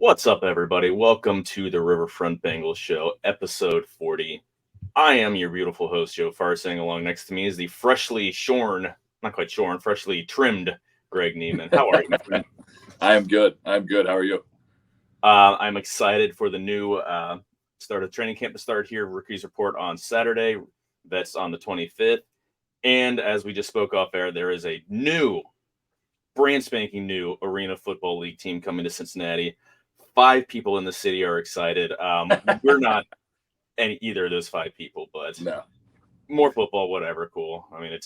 What's up, everybody? Welcome to the Riverfront Bengals Show, episode 40. I am your beautiful host, Joe Farsing. Along next to me is the freshly shorn, not quite shorn, freshly trimmed Greg Neiman. How are you, my friend? I am good. I'm good. How are you? I'm excited for the new start of training camp to start here. Rookies report on Saturday. Vets on the 25th. And as we just spoke off air, there is a new, brand spanking new Arena Football League team coming to Cincinnati. 5 people in the city are excited. We're not either of those 5 people, but No. more football, whatever, cool. I mean,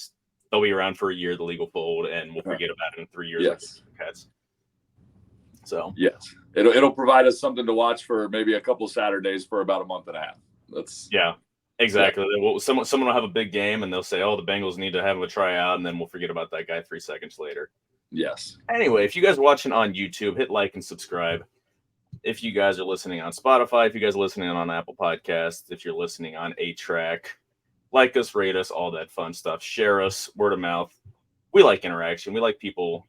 they'll be around for a year, the league will fold, and we'll forget about it in 3 years. Yes. So yes, it'll provide us something to watch for maybe a couple Saturdays for about a month and a half. Yeah, exactly. Yeah. Someone will have a big game, and they'll say, "Oh, the Bengals need to have a tryout," and then we'll forget about that guy 3 seconds later. Yes. Anyway, if you guys are watching on YouTube, hit like and subscribe. If you guys are listening on Spotify, if you guys are listening on Apple Podcasts, if you're listening on A-Track, like us, rate us, all that fun stuff. Share us, word of mouth. We like interaction. We like people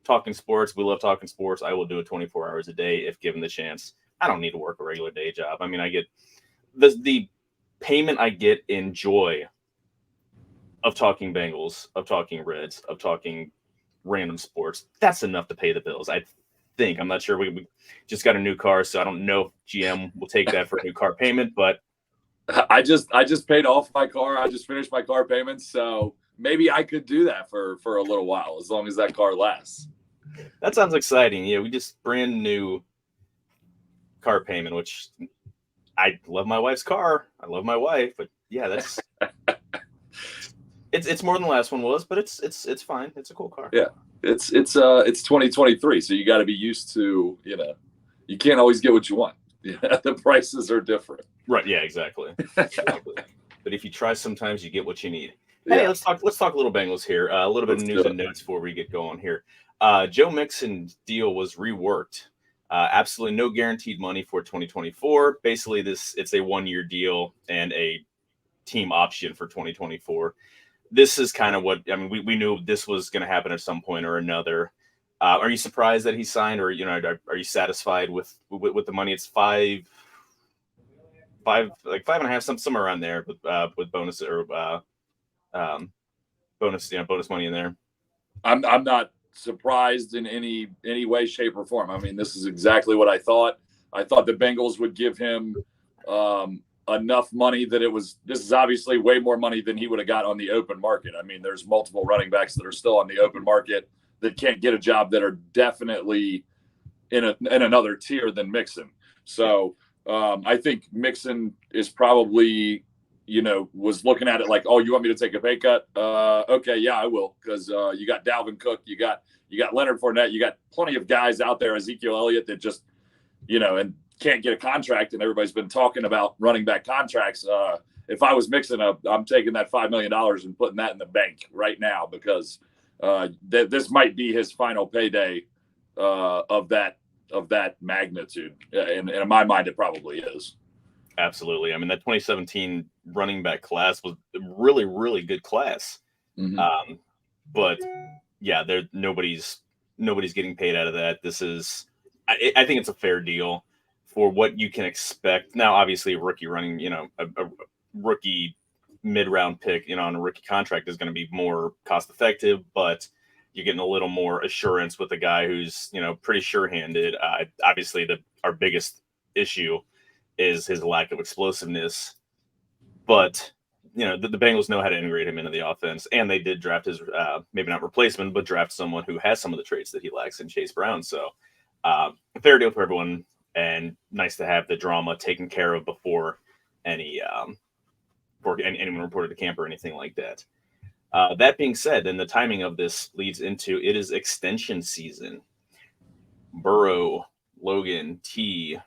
talking sports. We love talking sports. I will do it 24 hours a day if given the chance. I don't need to work a regular day job. I mean, I get the payment I get in joy of talking Bengals, of talking Reds, of talking random sports. That's enough to pay the bills. I think. I'm not sure. We just got a new car, so I don't know if GM will take that for a new car payment, but I just paid off my car. I just finished my car payments, so maybe I could do that for a little while, as long as that car lasts. That sounds exciting. Yeah, we just brand new car payment, which I love my wife's car. I love my wife, but yeah, that's it's more than the last one was, but it's fine. It's a cool car. Yeah. It's 2023, so you got to be used to, you can't always get what you want. Yeah, the prices are different. Right. Yeah, exactly. But if you try, sometimes you get what you need. Yeah. Hey, let's talk a little Bengals here. A little bit of news and notes before we get going here. Joe Mixon's deal was reworked. Absolutely no guaranteed money for 2024. Basically, it's a 1-year deal and a team option for 2024. This is kind of what I mean. We knew this was going to happen at some point or another. Are you surprised that he signed, or are you satisfied with the money? It's five and a half, somewhere around there with bonus or bonus money in there. I'm not surprised in any way, shape, or form. I mean, this is exactly what I thought. I thought the Bengals would give him enough money that this is obviously way more money than he would have got on the open market. I mean, there's multiple running backs that are still on the open market that can't get a job that are definitely in another tier than Mixon. So I think Mixon is probably, was looking at it like, oh, you want me to take a pay cut? Okay, yeah, I will. Because you got Dalvin Cook, you got Leonard Fournette, you got plenty of guys out there, Ezekiel Elliott, that just, and can't get a contract, and everybody's been talking about running back contracts. If I was Mixon, I'm taking that $5 million and putting that in the bank right now, because this might be his final payday of that magnitude. And in my mind, it probably is. Absolutely. I mean, that 2017 running back class was a really, really good class. Mm-hmm. But yeah, nobody's getting paid out of that. This is, I think it's a fair deal for what you can expect. Now, obviously, a rookie running, a rookie mid-round pick, on a rookie contract is going to be more cost-effective, but you're getting a little more assurance with a guy who's, pretty sure-handed. Obviously, our biggest issue is his lack of explosiveness, but the Bengals know how to integrate him into the offense, and they did draft his maybe not replacement, but draft someone who has some of the traits that he lacks in Chase Brown. So, a fair deal for everyone. And nice to have the drama taken care of before anyone reported to camp or anything like that. That being said, then the timing of this leads into it is extension season. Burrow, Logan, DJ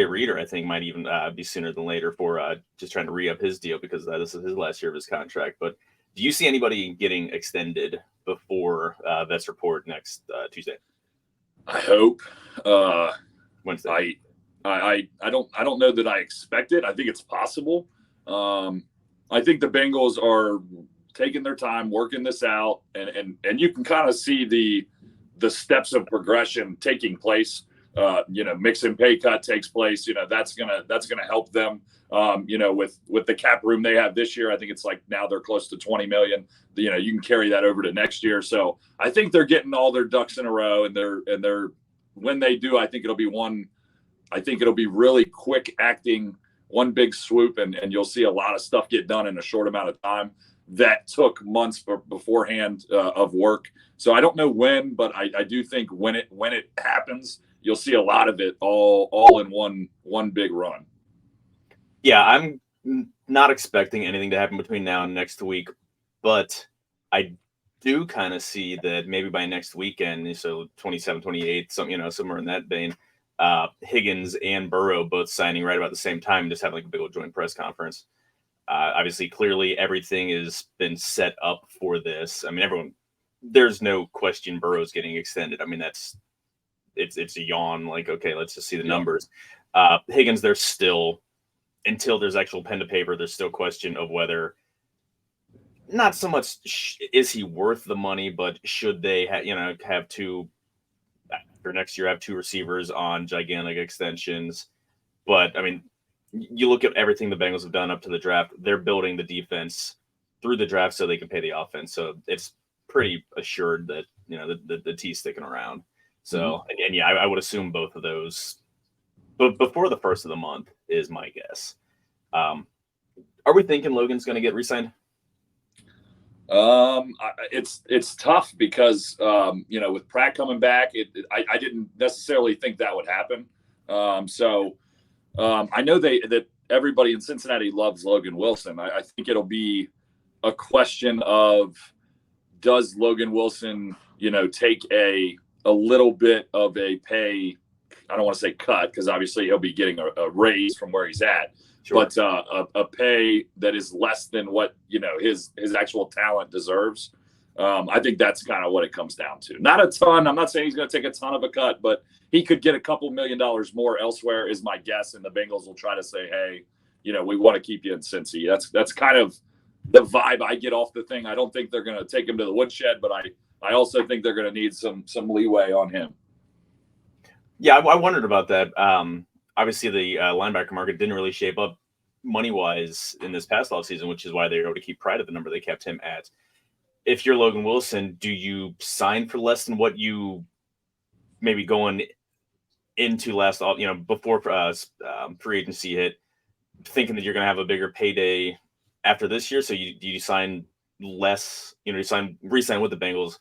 Reader, I think, might even be sooner than later for just trying to re-up his deal, because this is his last year of his contract. But do you see anybody getting extended before Vets report next Tuesday? I hope. Wednesday. I don't know that I expect it. I think it's possible. I think the Bengals are taking their time working this out, and you can kind of see the steps of progression taking place. Mixon pay cut takes place. That's gonna help them. With the cap room they have this year, I think it's like now they're close to 20 million. You can carry that over to next year. So I think they're getting all their ducks in a row, and they're when they do, I think it'll be really quick acting, one big swoop, and you'll see a lot of stuff get done in a short amount of time that took months beforehand of work. So I don't know when, but I do think when it happens, you'll see a lot of it all in one big run. Yeah, I'm not expecting anything to happen between now and next week, but I do kind of see that maybe by next weekend, so 27, 28, somewhere in that vein, Higgins and Burrow both signing right about the same time, just having like a big old joint press conference. Obviously, clearly everything has been set up for this. I mean, there's no question Burrow's getting extended. I mean, it's a yawn. Like, okay, let's just see the numbers. Higgins, there's still, until there's actual pen to paper, there's still question of whether, not so much is he worth the money, but should they have two, for next year, have two receivers on gigantic extensions. But I mean, you look at everything the Bengals have done up to the draft, they're building the defense through the draft so they can pay the offense. So it's pretty assured that, the T's sticking around. So, and I would assume both of those, but before the first of the month is my guess. Are we thinking Logan's going to get re-signed? It's tough because with Pratt coming back, I didn't necessarily think that would happen. I know that everybody in Cincinnati loves Logan Wilson. I think it'll be a question of, does Logan Wilson take a little bit of a pay, I don't want to say cut, because obviously he'll be getting a raise from where he's at. Sure. But a pay that is less than what his actual talent deserves. I think that's kind of what it comes down to. Not a ton. I'm not saying he's going to take a ton of a cut, but he could get a couple $1 million more elsewhere, is my guess. And the Bengals will try to say, hey, we want to keep you in Cincy. That's kind of the vibe I get off the thing. I don't think they're going to take him to the woodshed, but I also think they're going to need some leeway on him. Yeah, I wondered about that. Obviously, the linebacker market didn't really shape up money-wise in this past offseason, which is why they were able to keep Pride at the number they kept him at. If you're Logan Wilson, do you sign for less than what you maybe going into before free agency hit, thinking that you're going to have a bigger payday after this year? So you sign less, re-sign with the Bengals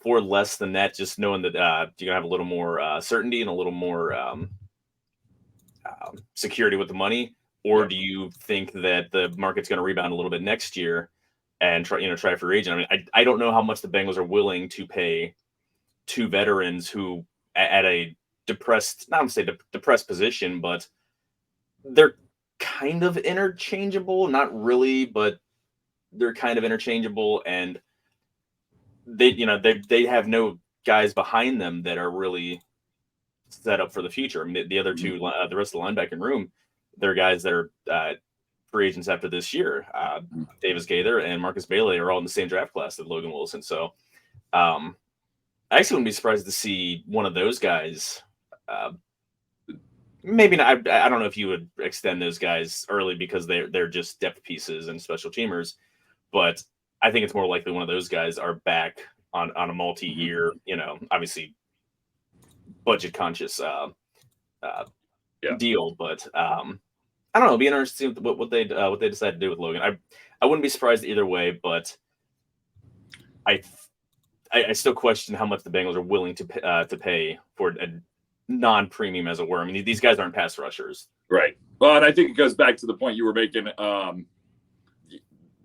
for less than that, just knowing that you're going to have a little more certainty and a little more security with the money? Or do you think that the market's going to rebound a little bit next year and try free agent? I mean, I don't know how much the Bengals are willing to pay two veterans who at a depressed, not to say depressed position, but they're kind of interchangeable. Not really, but they're kind of interchangeable, and they have no guys behind them that are really set up for the future. I mean, the other two, the rest of the linebacking room, they're guys that are free agents after this year. Davis Gaither and Marcus Bailey are all in the same draft class as Logan Wilson. So I actually wouldn't be surprised to see one of those guys. Maybe not. I don't know if you would extend those guys early because they're just depth pieces and special teamers, but I think it's more likely one of those guys are back on a multi-year, obviously budget conscious deal. But I don't know. It'll be interesting to see what they decide to do with Logan. I wouldn't be surprised either way, but I still question how much the Bengals are willing to pay for a non-premium, as it were. I mean, these guys aren't pass rushers, right? Well, and I think it goes back to the point you were making.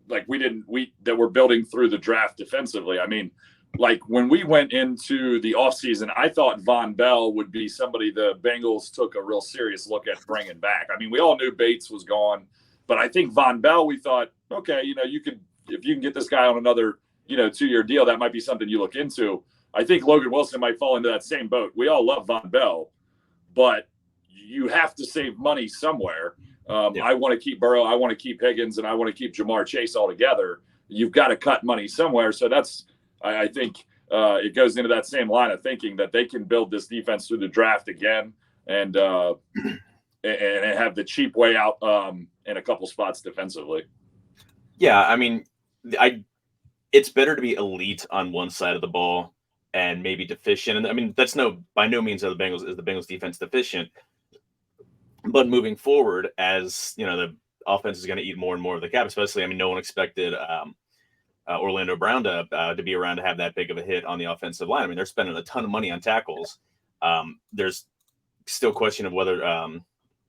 Like we're building through the draft defensively. I mean, like when we went into the offseason, I thought Von Bell would be somebody the Bengals took a real serious look at bringing back. I mean, we all knew Bates was gone, but I think Von Bell, we thought, okay, if you can get this guy on another, 2-year deal, that might be something you look into. I think Logan Wilson might fall into that same boat. We all love Von Bell, but you have to save money somewhere. I want to keep Burrow, I want to keep Higgins, and I want to keep Jamar Chase all together. You've got to cut money somewhere. So that's, I think, it goes into that same line of thinking that they can build this defense through the draft again and have the cheap way out in a couple spots defensively. Yeah, I mean, it's better to be elite on one side of the ball and maybe deficient. And I mean, that's by no means are the Bengals defense deficient. But moving forward, as you know, the offense is going to eat more and more of the cap. Especially, I mean, no one expected Orlando Brown to be around to have that big of a hit on the offensive line. I mean, they're spending a ton of money on tackles. There's still question of whether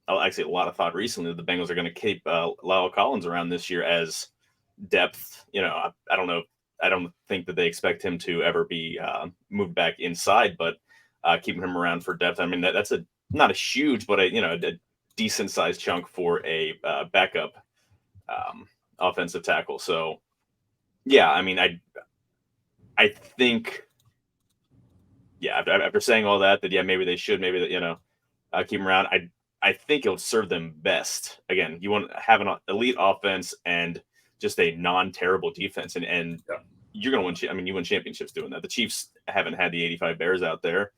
actually a lot of thought recently that the Bengals are going to keep Lyle Collins around this year as depth. You know, I don't know. I don't think that they expect him to ever be moved back inside, but keeping him around for depth. I mean, that's not a huge, but a decent sized chunk for a backup offensive tackle. So, yeah, I mean, I think, yeah, after saying all that yeah, maybe they should, maybe that keep him around. I think it'll serve them best. Again, you want to have an elite offense and just a non-terrible defense, and yeah. You're going to win. I mean, you win championships doing that. The Chiefs haven't had the 85 Bears out there.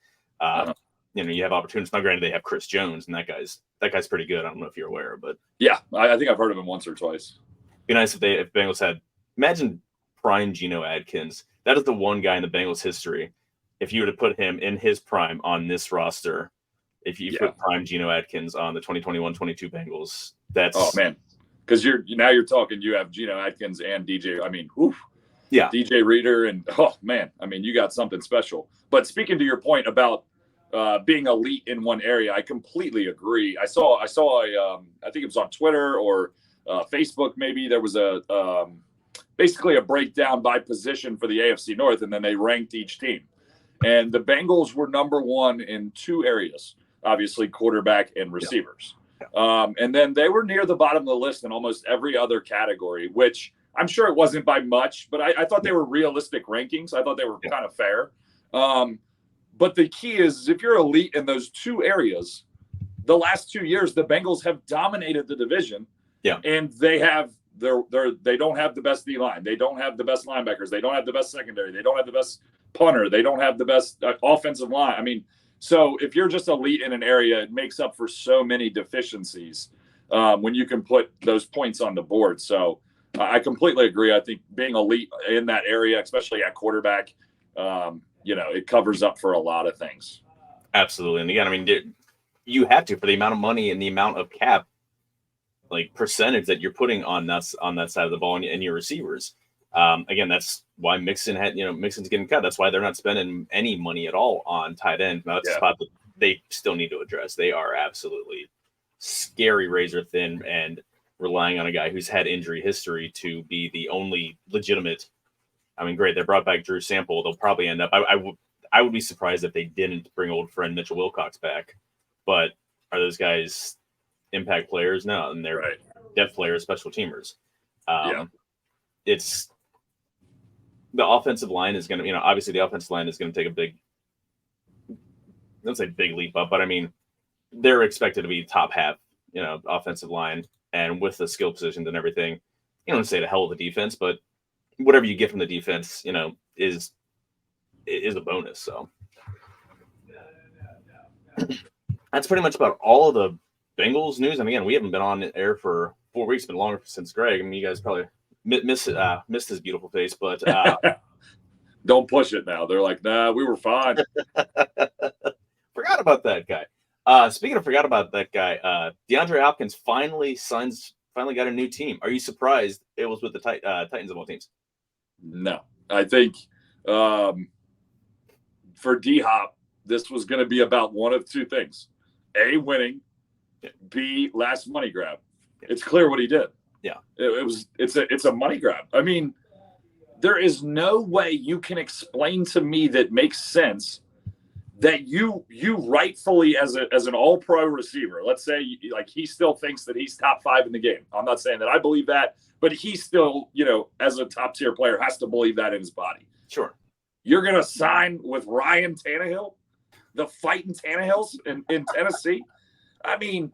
You have opportunities. Now, granted, they have Chris Jones, and that guy's pretty good. I don't know if you're aware, but yeah, I think I've heard of him once or twice. Be nice if Bengals had. Imagine prime Geno Atkins. That is the one guy in the Bengals history. If you were to put him in his prime on this roster, if you put prime Geno Atkins on the 2021-22 Bengals, that's man, because you're talking. You have Geno Atkins and DJ. I mean, oof. Yeah, DJ Reader, and man, I mean, you got something special. But speaking to your point about being elite in one area, I completely agree. I saw I think it was on Twitter or Facebook, maybe there was basically a breakdown by position for the AFC North, and then they ranked each team. And the Bengals were number one in two areas, obviously quarterback and receivers. Yeah. And then they were near the bottom of the list in almost every other category, which I'm sure it wasn't by much, but I thought they were realistic rankings. I thought they were kind of fair. But the key is if you're elite in those two areas, the last 2 years, the Bengals have dominated the division. Yeah. And they don't have the best D line. They don't have the best linebackers. They don't have the best secondary. They don't have the best punter. They don't have the best offensive line. I mean, so if you're just elite in an area, it makes up for so many deficiencies when you can put those points on the board. So I completely agree. I think being elite in that area, especially at quarterback, it covers up for a lot of things. Absolutely. And again, I mean, you have to, for the amount of money and the amount of cap, like percentage that you're putting on that side of the ball and your receivers. Again, that's why Mixon's getting cut. That's why they're not spending any money at all on tight end. Now, that's a spot that they still need to address. They are absolutely scary razor thin and relying on a guy who's had injury history to be the only legitimate. I mean, great. They brought back Drew Sample. They'll probably end up. I would be surprised if they didn't bring old friend Mitchell Wilcox back. But are those guys impact players? No, and they're depth players, special teamers. It's the offensive line is going to, obviously the offensive line is going to take a big, let's say big leap up, but I mean, they're expected to be top half, offensive line, and with the skill positions and everything, you don't say the hell of the defense, but whatever you get from the defense, is a bonus. So that's pretty much about all of the Bengals news. And again, we haven't been on air for 4 weeks, been longer since Greg. I mean, you guys probably missed his beautiful face, but don't push it now. They're like, nah, we were fine. Forgot about that guy. Speaking of forgot about that guy, DeAndre Hopkins finally got a new team. Are you surprised it was with the Titans of all teams? No, I think for D-Hop, this was going to be about one of two things: A, winning; B, last money grab. It's clear what he did. Yeah, it's a money grab. I mean, there is no way you can explain to me that makes sense that you rightfully as an all-pro receiver, let's say like he still thinks that he's top 5 in the game. I'm not saying that I believe that, but he still, as a top tier player has to believe that in his body. Sure. You're going to sign with Ryan Tannehill, the fighting Tannehills in Tennessee. I mean,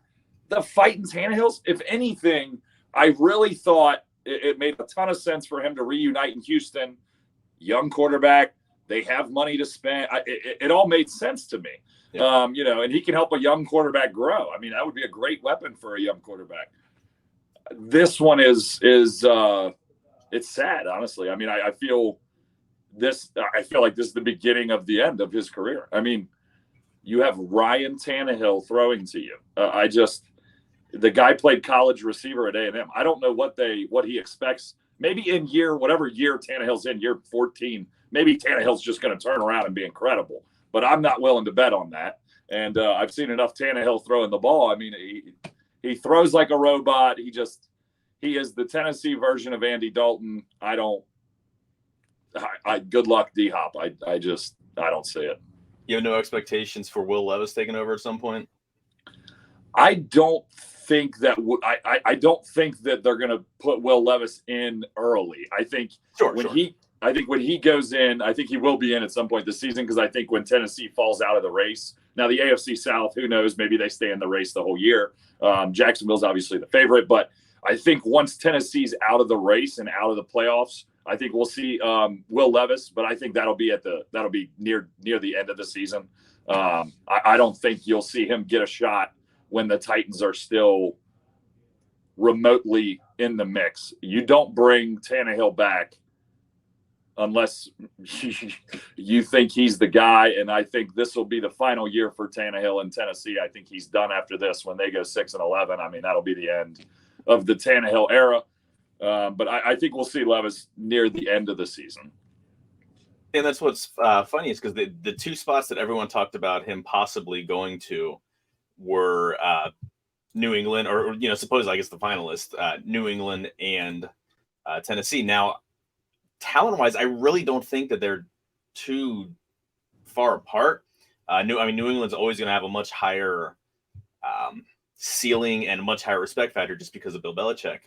the fighting Tannehills, if anything, I really thought it made a ton of sense for him to reunite in Houston. Young quarterback. They have money to spend. It all made sense to me. Yeah. And he can help a young quarterback grow. I mean, that would be a great weapon for a young quarterback. This one is it's sad, honestly. I mean, I feel like this is the beginning of the end of his career. I mean, you have Ryan Tannehill throwing to you. The guy played college receiver at A&M. I don't know what he expects. Maybe in whatever year Tannehill's in, year 14, maybe Tannehill's just going to turn around and be incredible. But I'm not willing to bet on that. And I've seen enough Tannehill throwing the ball. I mean, he throws like a robot. He is the Tennessee version of Andy Dalton. Good luck, D-Hop. I don't see it. You have no expectations for Will Levis taking over at some point? I don't think that I don't think that they're going to put Will Levis in early. I think when he goes in, I think he will be in at some point this season, because I think when Tennessee falls out of the race, now the AFC South, who knows, maybe they stay in the race the whole year. Jacksonville's obviously the favorite, but I think once Tennessee's out of the race and out of the playoffs, I think we'll see Will Levis, but I think that'll be near the end of the season. I don't think you'll see him get a shot when the Titans are still remotely in the mix. You don't bring Tannehill back unless you think he's the guy, and I think this will be the final year for Tannehill in Tennessee. I think he's done after this. When they go 6-11, I mean, that'll be the end of the Tannehill era. But I think we'll see Levis near the end of the season. And that's what's funny is because the two spots that everyone talked about him possibly going to were New England, or supposedly I guess the finalists, New England and Tennessee. Now, talent-wise, I really don't think that they're too far apart. New England's always going to have a much higher ceiling and a much higher respect factor just because of Bill Belichick.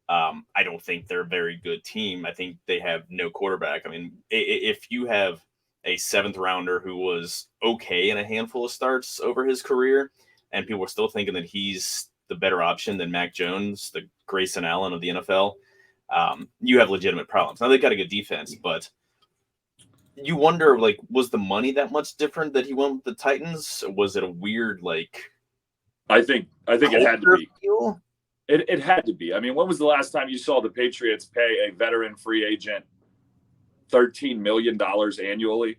I don't think they're a very good team. I think they have no quarterback. I mean, if you have a 7th rounder who was okay in a handful of starts over his career, and people are still thinking that he's the better option than Mac Jones, the Grayson Allen of the NFL, you have legitimate problems. Now, they've got a good defense, but you wonder, was the money that much different that he went with the Titans? Was it a weird, I think it had to be. Deal? It had to be. I mean, when was the last time you saw the Patriots pay a veteran free agent $13 million annually?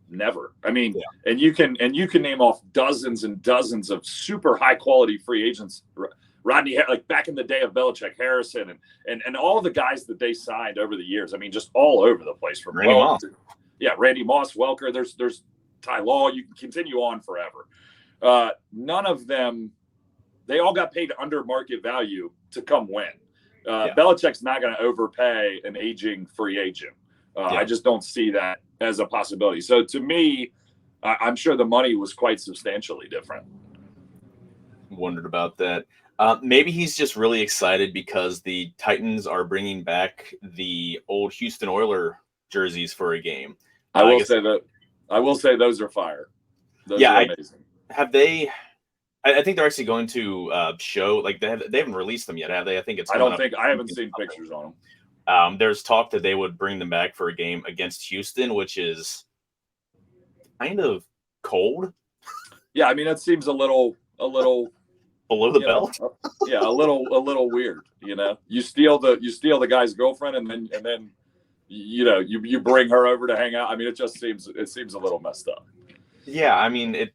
Never. I mean, yeah. and you can name off dozens and dozens of super high quality free agents. Rodney, back in the day of Belichick, Harrison, and all the guys that they signed over the years. I mean, just all over the place. From Randy Moss. Yeah, Randy Moss, Welker. There's Ty Law. You can continue on forever. None of them. They all got paid under market value to come win. Belichick's not going to overpay an aging free agent. I just don't see that as a possibility. So to me, I'm sure the money was quite substantially different. Wondered about that. Maybe he's just really excited because the Titans are bringing back the old Houston Oilers jerseys for a game. I will say those are fire. Those are amazing. Have they? I think they're actually going to show, they haven't released them yet, have they? I think it's. I haven't seen pictures on them. There's talk that they would bring them back for a game against Houston, which is kind of cold. Yeah, I mean, it seems a little below the belt. A little weird. You steal the guy's girlfriend, and then you bring her over to hang out. I mean, it seems a little messed up. Yeah, I mean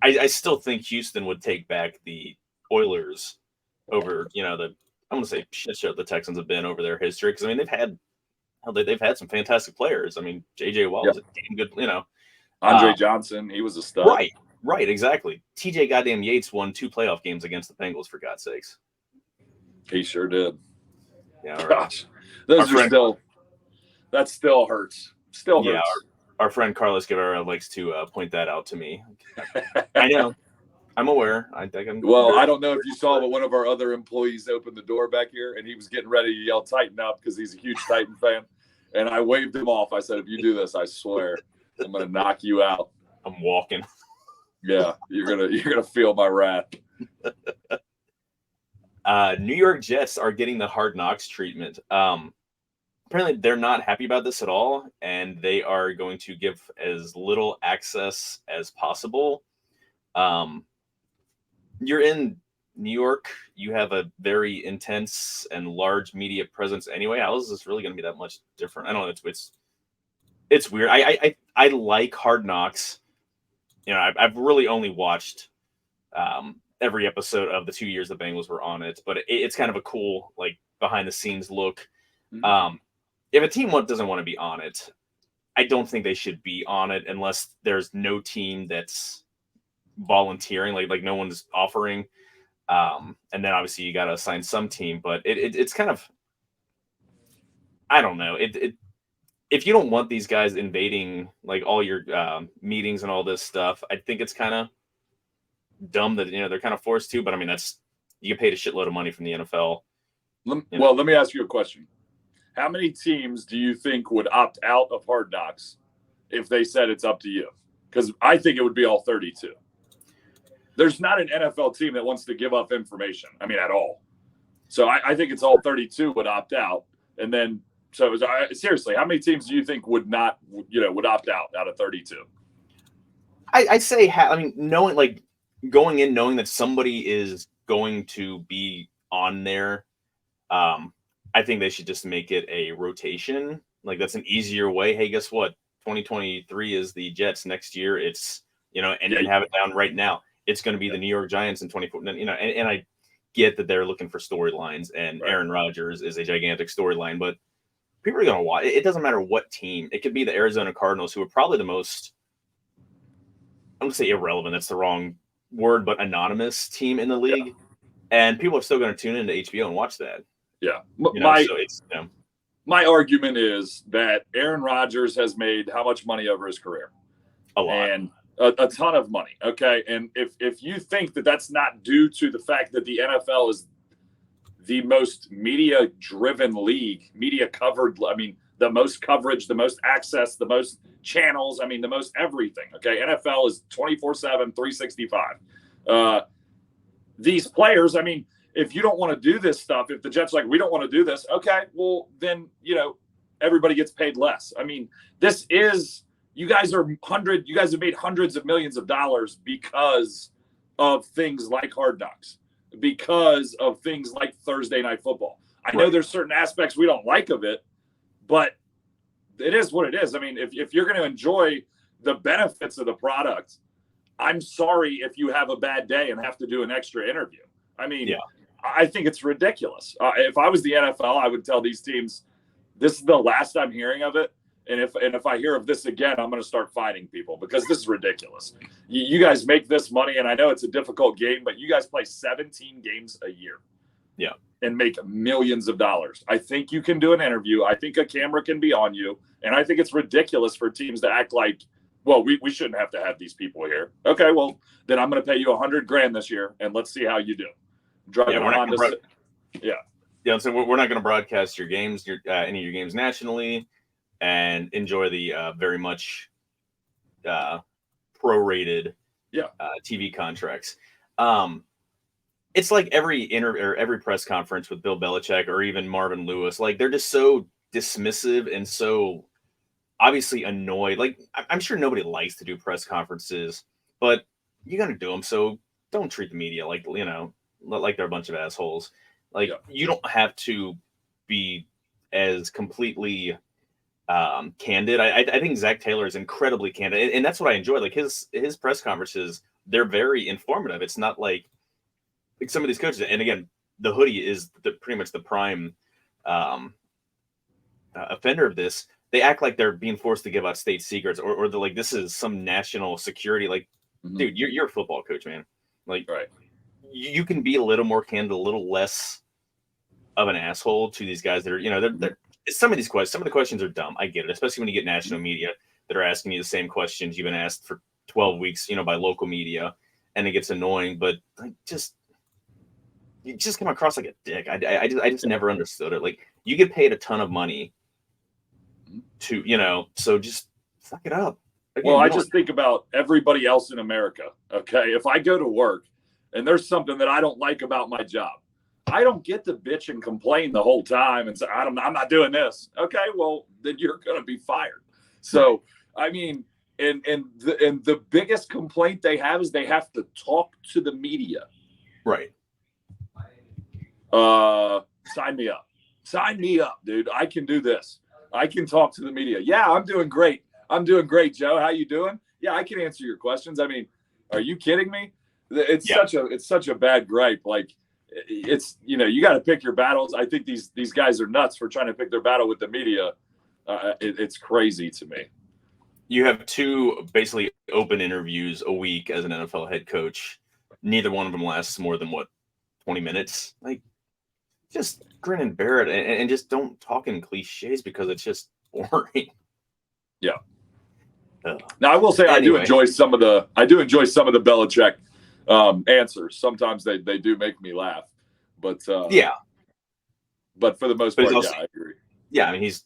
I still think Houston would take back the Oilers over, I'm going to say shit show the Texans have been over their history. Because, I mean, they've had some fantastic players. I mean, J.J. Watt was a damn good, Andre Johnson, he was a stud. Right, exactly. T.J. goddamn Yates won 2 playoff games against the Bengals, for God's sakes. He sure did. Yeah, right. Gosh, that still hurts. Still hurts. Our friend Carlos Guevara likes to point that out to me. I know. I'm aware. I don't know if you saw, but one of our other employees opened the door back here, and he was getting ready to yell "Tighten up" because he's a huge Titan fan. And I waved him off. I said, "If you do this, I swear, I'm going to knock you out." I'm walking. Yeah, you're gonna feel my wrath. New York Jets are getting the Hard Knocks treatment. apparently they're not happy about this at all, and they are going to give as little access as possible. Um, you're in New York. You have a very intense and large media presence anyway. How is this really going to be that much different? I don't know. It's weird. I like Hard Knocks. You know, I've really only watched every episode of the 2 years the Bengals were on it, but it's kind of a cool like behind the scenes look. Mm-hmm. If a team doesn't want to be on it, I don't think they should be on it unless there's no team that's volunteering, like no one's offering. And then obviously you got to assign some team, but it's kind of, I don't know. If you don't want these guys invading like all your meetings and all this stuff, I think it's kind of dumb that they're kind of forced to. But I mean, you get paid a shitload of money from the NFL. Well, let me ask you a question. How many teams do you think would opt out of Hard Knocks if they said it's up to you? Because I think it would be all 32. There's not an NFL team that wants to give up information. I mean, at all. So I think it's all 32 would opt out. And then, seriously, how many teams do you think would opt out of 32? I'd say, I mean, going in, knowing that somebody is going to be on there, I think they should just make it a rotation. Like, that's an easier way. Hey, guess what? 2023 is the Jets. Next year, it's, and have it down right now. It's going to be the New York Giants in 24. And I get that they're looking for storylines, and right. Aaron Rodgers is a gigantic storyline, but people are going to watch. It doesn't matter what team. It could be the Arizona Cardinals, who are probably the most, I'm going to say irrelevant. That's the wrong word, but anonymous team in the league. Yeah. And people are still going to tune into HBO and watch that. Yeah. So my argument is that Aaron Rodgers has made how much money over his career? A lot. And a ton of money. Okay. And if you think that that's not due to the fact that the NFL is the most media driven league, media covered, I mean, the most coverage, the most access, the most channels, I mean, the most everything. Okay. NFL is 24/7, 365. These players, I mean, if you don't want to do this stuff, if the Jets we don't want to do this, okay, well, then, everybody gets paid less. I mean, you guys have made hundreds of millions of dollars because of things like Hard Knocks, because of things like Thursday Night Football. I know there's certain aspects we don't like of it, but it is what it is. I mean, if you're going to enjoy the benefits of the product, I'm sorry if you have a bad day and have to do an extra interview. I mean, I think it's ridiculous. If I was the NFL, I would tell these teams, this is the last I'm hearing of it. And if I hear of this again, I'm going to start fighting people because this is ridiculous. You guys make this money, and I know it's a difficult game, but you guys play 17 games a year. Yeah. And make millions of dollars. I think you can do an interview. I think a camera can be on you. And I think it's ridiculous for teams to act like, well, we shouldn't have to have these people here. Okay, well, then I'm going to pay you $100,000 this year, and let's see how you do. So we're not going to broadcast your games, any of your games nationally, and enjoy the very much prorated TV contracts. It's like every every press conference with Bill Belichick or even Marvin Lewis, like they're just so dismissive and so obviously annoyed. Like I'm sure nobody likes to do press conferences, but you got to do them. So don't treat the media like they're a bunch of assholes. Like you don't have to be as completely candid. I think Zach Taylor is incredibly candid, and that's what I enjoy. Like his press conferences, they're very informative. It's not like some of these coaches, and again, the hoodie is pretty much the prime offender of this. They act like they're being forced to give out state secrets, or they're like this is some national security. Like, dude, you're a football coach, man. Like, you can be a little more candid, a little less of an asshole to these guys that are, they're some of the questions are dumb. I get it, especially when you get national media that are asking you the same questions you've been asked for 12 weeks, by local media, and it gets annoying. But like, you just come across like a dick. I just never understood it. Like, you get paid a ton of money to, so just suck it up. Again, I just think about everybody else in America. Okay. If I go to work and there's something that I don't like about my job, I don't get to bitch and complain the whole time and say, I'm not doing this. Okay, well, then you're going to be fired. So, I mean, and the biggest complaint they have is they have to talk to the media. Right. Sign me up. Sign me up, dude. I can do this. I can talk to the media. Yeah, I'm doing great. I'm doing great, Joe. How you doing? Yeah, I can answer your questions. I mean, are you kidding me? It's such a bad gripe. Like, it's, you got to pick your battles. I think these guys are nuts for trying to pick their battle with the media. It's crazy to me. You have 2 basically open interviews a week as an NFL head coach. Neither one of them lasts more than 20 minutes. Like, just grin and bear it, and just don't talk in cliches because it's just boring. Yeah. Now I will say, anyway, I do enjoy some of the Belichick answers. Sometimes they do make me laugh, but But for the most part, also, I agree. Yeah, I mean, he's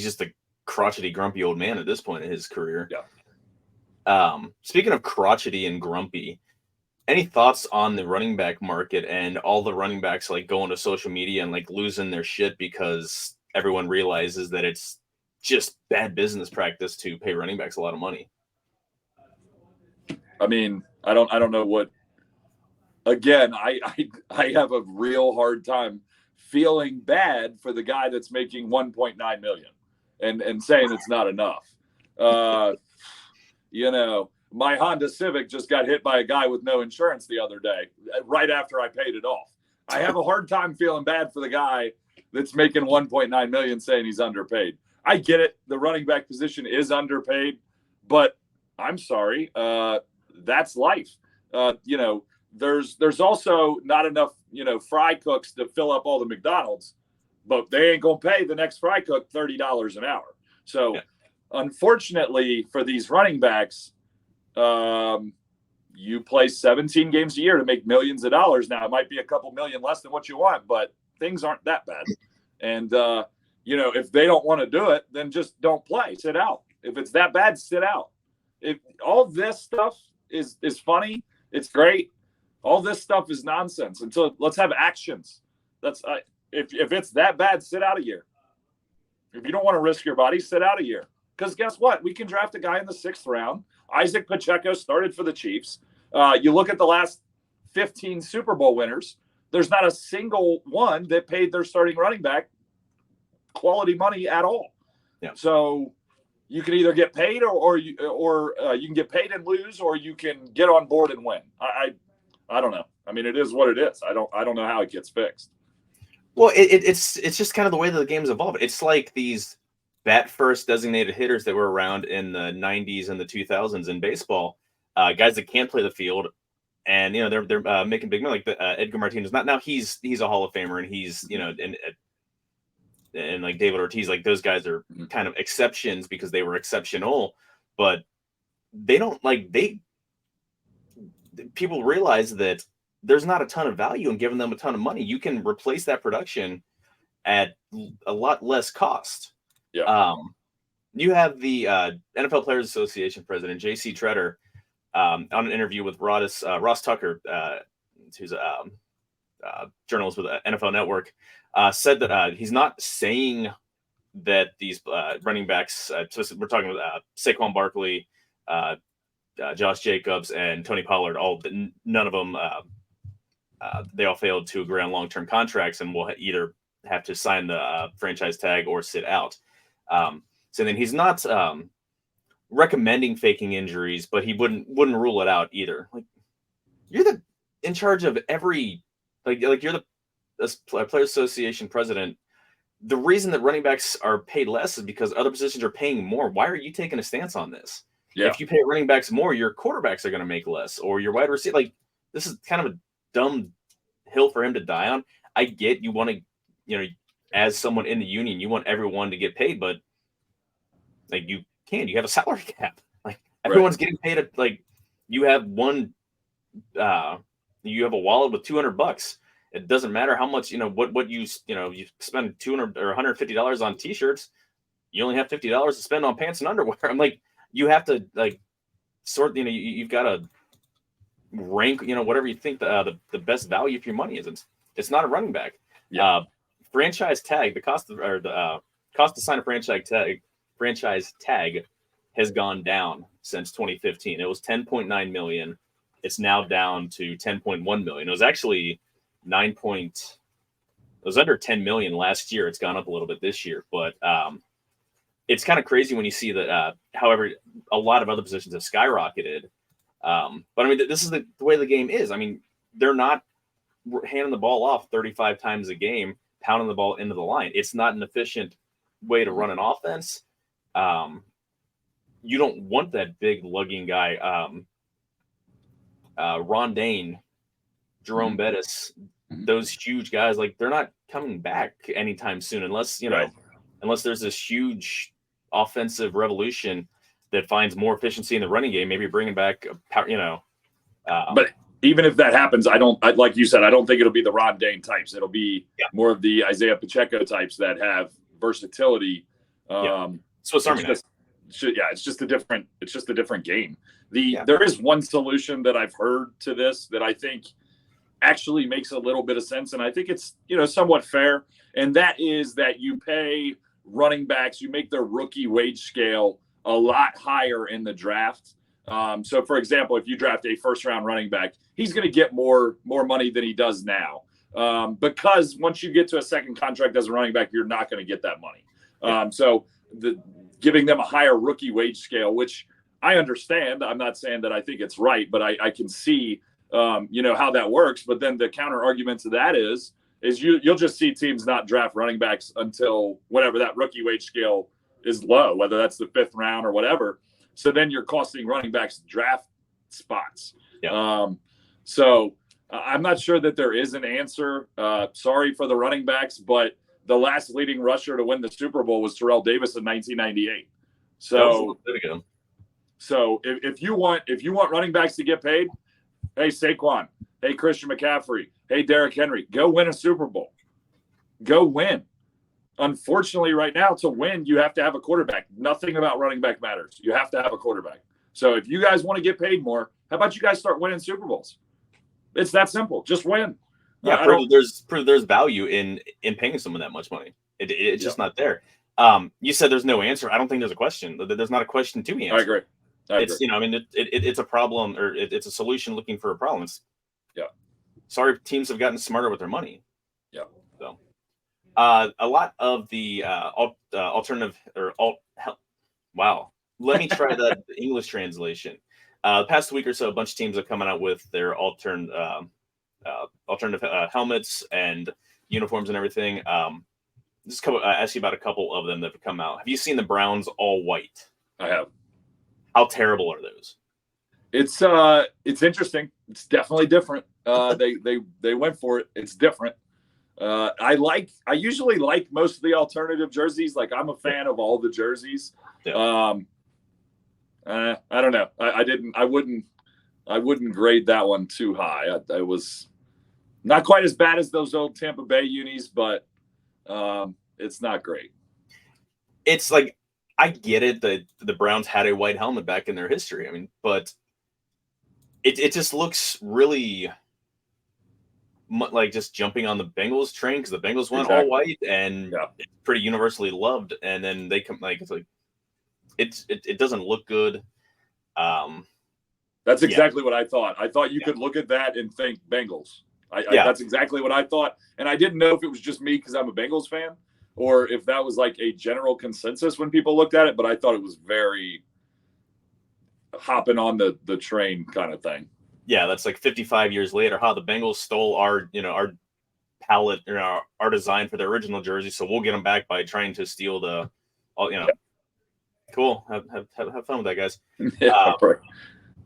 just a crotchety, grumpy old man at this point in his career. Yeah. Speaking of crotchety and grumpy, any thoughts on the running back market and all the running backs like going to social media and like losing their shit because everyone realizes that it's just bad business practice to pay running backs a lot of money? I mean, I don't know what. Again, I have a real hard time feeling bad for the guy that's making 1.9 million and saying it's not enough. My Honda Civic just got hit by a guy with no insurance the other day, right after I paid it off. I have a hard time feeling bad for the guy that's making 1.9 million saying he's underpaid. I get it. The running back position is underpaid, but I'm sorry. That's life. There's also not enough, fry cooks to fill up all the McDonald's, but they ain't going to pay the next fry cook $30 an hour. So unfortunately for these running backs, you play 17 games a year to make millions of dollars. Now it might be a couple million less than what you want, but things aren't that bad. And, if they don't want to do it, then just don't play, sit out. If it's that bad, sit out. If all this stuff is funny, it's great. All this stuff is nonsense. And so let's have actions. That's if it's that bad, sit out a year. If you don't want to risk your body, sit out a year. Because guess what? We can draft a guy in the 6th round. Isaac Pacheco started for the Chiefs. You look at the last 15 Super Bowl winners. There's not a single one that paid their starting running back quality money at all. Yeah. So you can either get paid or you can get paid and lose, or you can get on board and win. I don't know. I mean, it is what it is. I don't know how it gets fixed. Well, it's just kind of the way that the game's evolved. It's like these bat first designated hitters that were around in the 90s and the 2000s in baseball, guys that can't play the field, and they're making big money. Like Edgar Martinez. Now he's a Hall of Famer, and he's and like David Ortiz, like those guys are kind of exceptions because they were exceptional, but they don't people realize that there's not a ton of value in giving them a ton of money. You can replace that production at a lot less cost. Yeah. You have the NFL Players Association president, J.C. Tretter, on an interview with Ross Tucker, who's a journalist with NFL Network, said that he's not saying that these running backs, so we're talking about Saquon Barkley, Josh Jacobs, and Tony Pollard, none of them, they all failed to agree on long-term contracts and will either have to sign the franchise tag or sit out. So then he's not recommending faking injuries, but he wouldn't rule it out either. Like, you're in charge of every, like you're the Players Association president. The reason that running backs are paid less is because other positions are paying more. Why are you taking a stance on this? Yeah. If you pay running backs more, your quarterbacks are going to make less, or your wide receiver. Like, this is kind of a dumb hill for him to die on. I get you want to, as someone in the union, you want everyone to get paid, but like you have a salary cap. Like everyone's getting paid at, like, you have you have a wallet with $200. It doesn't matter how much, what you spend $200 or $150 on t-shirts. You only have $50 to spend on pants and underwear. I'm like, you have to sort, you've got to rank, whatever you think the best value for your money is. It's not a running back. Yeah. Franchise tag, the cost to sign a franchise tag has gone down since 2015. It was 10.9 million. It's now down to 10.1 million. It was actually it was under 10 million last year. It's gone up a little bit this year, but it's kind of crazy when you see that. However, a lot of other positions have skyrocketed. But I mean, this is the way the game is. I mean, they're not handing the ball off 35 times a game, pounding the ball into the line. It's not an efficient way to run an offense. You don't want that big lugging guy. Ron Dane, Jerome Bettis, those huge guys, like they're not coming back anytime soon unless there's this huge offensive revolution that finds more efficiency in the running game. Maybe bringing back, but even if that happens, like you said, I don't think it'll be the Ron Dane types. It'll be more of the Isaiah Pacheco types that have versatility. Swiss Army knife. It's just a different game. There is one solution that I've heard to this that I think actually makes a little bit of sense, and I think it's somewhat fair, and that is that you pay running backs, you make their rookie wage scale a lot higher in the draft. So, for example, if you draft a first-round running back, he's going to get more money than he does now, because once you get to a second contract as a running back, you're not going to get that money. So giving them a higher rookie wage scale, which I understand. I'm not saying that I think it's right, but I can see, how that works. But then the counter argument to that is you'll just see teams not draft running backs until whenever that rookie wage scale is low, whether that's the 5th round or whatever. So then you're costing running backs draft spots. So I'm not sure that there is an answer. Sorry for the running backs, but the last leading rusher to win the Super Bowl was Terrell Davis in 1998. So there we go. So if you want running backs to get paid, hey Saquon, hey Christian McCaffrey, hey Derrick Henry, go win a Super Bowl. Go win. Unfortunately, right now, to win, you have to have a quarterback. Nothing about running back matters. You have to have a quarterback. So if you guys want to get paid more, how about you guys start winning Super Bowls? It's that simple. Just win. Yeah, there's value in paying someone that much money. It's just not there. You said there's no answer. I don't think there's a question. There's not a question to be answered. I agree. It's a problem, or it's a solution looking for a problem. Sorry, teams have gotten smarter with their money. Yeah. So, a lot of the alternative or wow. Let me try the English translation. The past week or so, a bunch of teams have come out with their alternative helmets and uniforms and everything. Just ask you about a couple of them that have come out. Have you seen the Browns all white? I have. How terrible are those? It's interesting. It's definitely different. They went for it. It's different. I usually like most of the alternative jerseys. Like I'm a fan of all the jerseys. Yeah. I don't know. I wouldn't grade that one too high. I was not quite as bad as those old Tampa Bay unis, but it's not great. It's like, I get it that the Browns had a white helmet back in their history. I mean, but it just looks really like just jumping on the Bengals train, because the Bengals went all white and it's pretty universally loved. And then they come it doesn't look good. That's exactly what I thought. I thought you could look at that and think Bengals. That's exactly what I thought. And I didn't know if it was just me because I'm a Bengals fan, or if that was like a general consensus when people looked at it. But I thought it was very hopping on the train kind of thing. Yeah, that's like 55 years later. The Bengals stole our palette, our design for the original jersey, so we'll get them back by trying to steal Cool. Have fun with that, guys.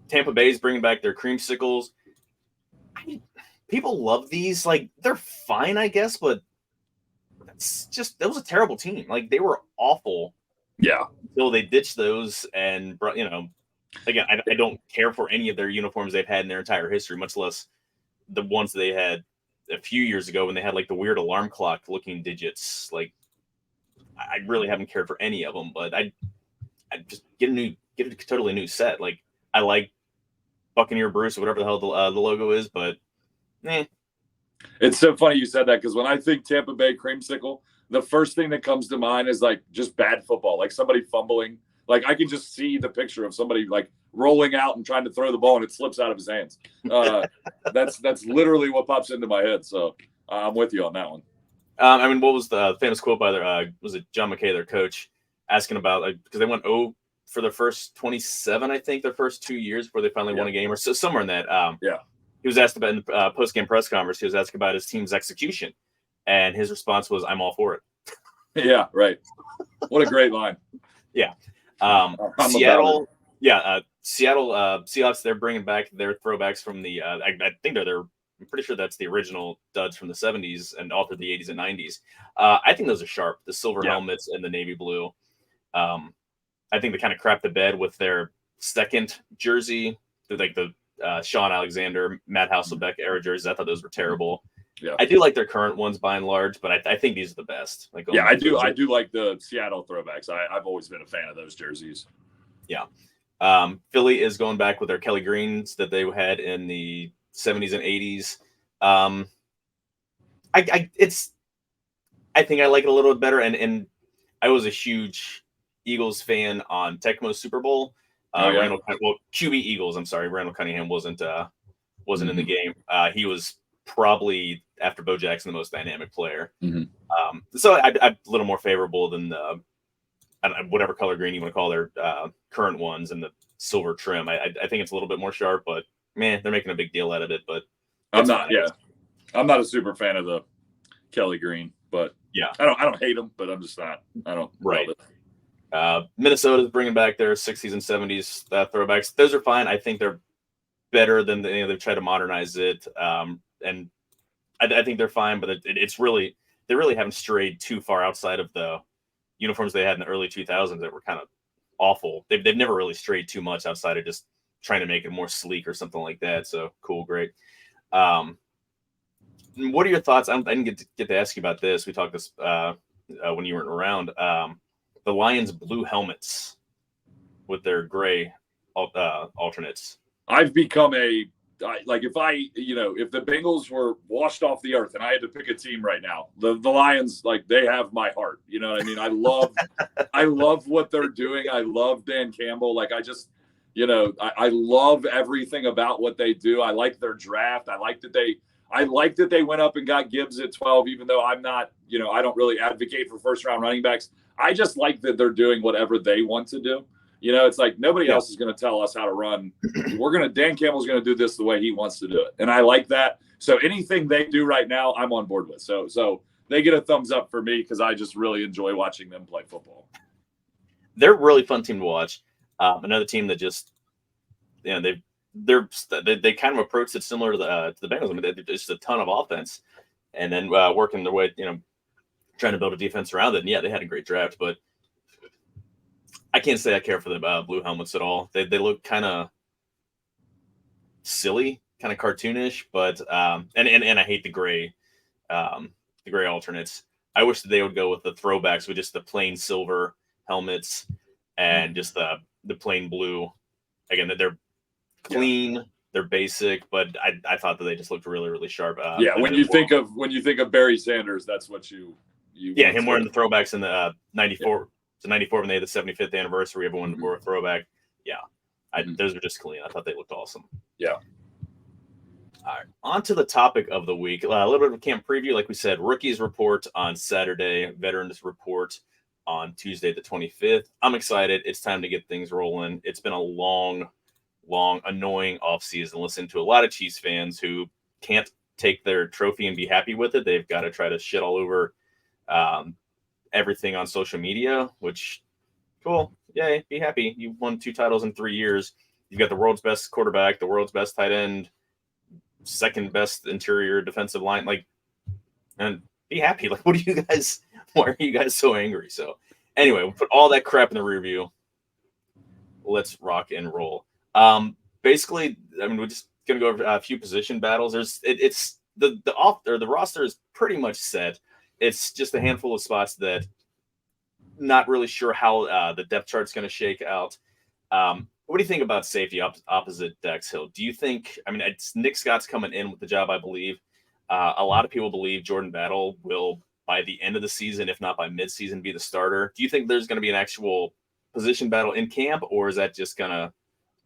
Tampa Bay's bringing back their creamsicles. I mean, people love these. Like, they're fine, I guess, but that was a terrible team. Like, they were awful. Yeah. Until they ditched those and brought, again, I don't care for any of their uniforms they've had in their entire history, much less the ones they had a few years ago when they had like the weird alarm clock looking digits. Like, I really haven't cared for any of them, but I just get a totally new set. Like, I like Buccaneer Bruce or whatever the hell the logo is, but It's so funny you said that because when I think Tampa Bay creamsicle, the first thing that comes to mind is like just bad football, like somebody fumbling. Like I can just see the picture of somebody like rolling out and trying to throw the ball and it slips out of his hands. That's literally what pops into my head. So I'm with you on that one. I mean, what was the famous quote by their was it John McKay, their coach, asking about like because they went 0 for their first 27, I think, their first 2 years before they finally won a game or so somewhere in that. Yeah. He was asked about in the post game press conference. He was asked about his team's execution, and his response was, "I'm all for it." Yeah, right. What a great line. Yeah. Seattle. Yeah. Seattle Seahawks. They're bringing back their throwbacks from the. I think they're. I'm pretty sure that's the original duds from the 70s and all through the 80s and 90s. I think those are sharp. The silver helmets and the navy blue. I think they kind of crap the bed with their second jersey, like the Sean Alexander, Matt Hasselbeck era jerseys. I thought those were terrible. Yeah. I do like their current ones by and large, but I think these are the best. Like, yeah, I do like the Seattle throwbacks. I've always been a fan of those jerseys. Yeah. Philly is going back with their Kelly Greens that they had in the 70s and 80s. I think I like it a little bit better, and I was a huge Eagles fan on Tecmo's Super Bowl. QB Eagles. I'm sorry, Randall Cunningham wasn't in the game. He was probably after Bo Jackson the most dynamic player. So I'm a little more favorable than the whatever color green you want to call their current ones and the silver trim. I think it's a little bit more sharp, but man, they're making a big deal out of it. But I'm not. Yeah, I'm not a super fan of the Kelly Green, but yeah, I don't hate them, but I'm just not. I don't. Right. Minnesota's bringing back their 60s and 70s throwbacks. Those are fine. I think they're better than they've tried to modernize it. And I think they're fine, but it's really they really haven't strayed too far outside of the uniforms they had in the early 2000s that were kind of awful. They've never really strayed too much outside of just trying to make it more sleek or something like that. So cool, great. What are your thoughts? I didn't get to ask you about this. We talked this when you weren't around. The Lions' blue helmets with their gray alternates. I've become if the Bengals were washed off the earth and I had to pick a team right now, the Lions, like they have my heart. You know what I mean? I love what they're doing. I love Dan Campbell. Like I just, I love everything about what they do. I like their draft. I like that they went up and got Gibbs at 12, even though I'm not, I don't really advocate for first round running backs. I just like that they're doing whatever they want to do. It's like nobody else is going to tell us how to run. Dan Campbell's going to do this the way he wants to do it. And I like that. So anything they do right now, I'm on board with. So they get a thumbs up for me because I just really enjoy watching them play football. They're a really fun team to watch. Another team that just, they kind of approached it similar to the Bengals. I mean, they're just a ton of offense and then working their way, trying to build a defense around it. And yeah, they had a great draft, but I can't say I care for the blue helmets at all. They look kind of silly, kind of cartoonish, but and I hate the gray alternates. I wish that they would go with the throwbacks with just the plain silver helmets and just the plain blue. Again, that they're clean, they're basic, but I thought that they just looked really, really sharp. When you think of Barry Sanders, that's what you him wearing the throwbacks in the 94. Yeah. So 94 when they had the 75th anniversary, everyone wore a throwback. Yeah, those were just clean. I thought they looked awesome. Yeah. All right, on to the topic of the week. A little bit of a camp preview. Like we said, rookies report on Saturday, veterans report on Tuesday the 25th. I'm excited. It's time to get things rolling. It's been a long, annoying offseason. Listen to a lot of Chiefs fans who can't take their trophy and be happy with it. They've got to try to shit all over everything on social media, which cool. Yay, be happy. You won 2 titles in 3 years. You've got the world's best quarterback, the world's best tight end, second best interior defensive line. And be happy. Like, why are you guys so angry? So anyway, we'll put all that crap in the rear view. Let's rock and roll. Basically, I mean, we're just gonna go over a few position battles. It's the roster is pretty much set. It's just a handful of spots that not really sure how the depth chart's going to shake out. What do you think about safety opposite Dax Hill? Do you think, I mean, Nick Scott's coming in with the job, I believe. A lot of people believe Jordan Battle will, by the end of the season, if not by midseason, be the starter. Do you think there's going to be an actual position battle in camp, or is that just going to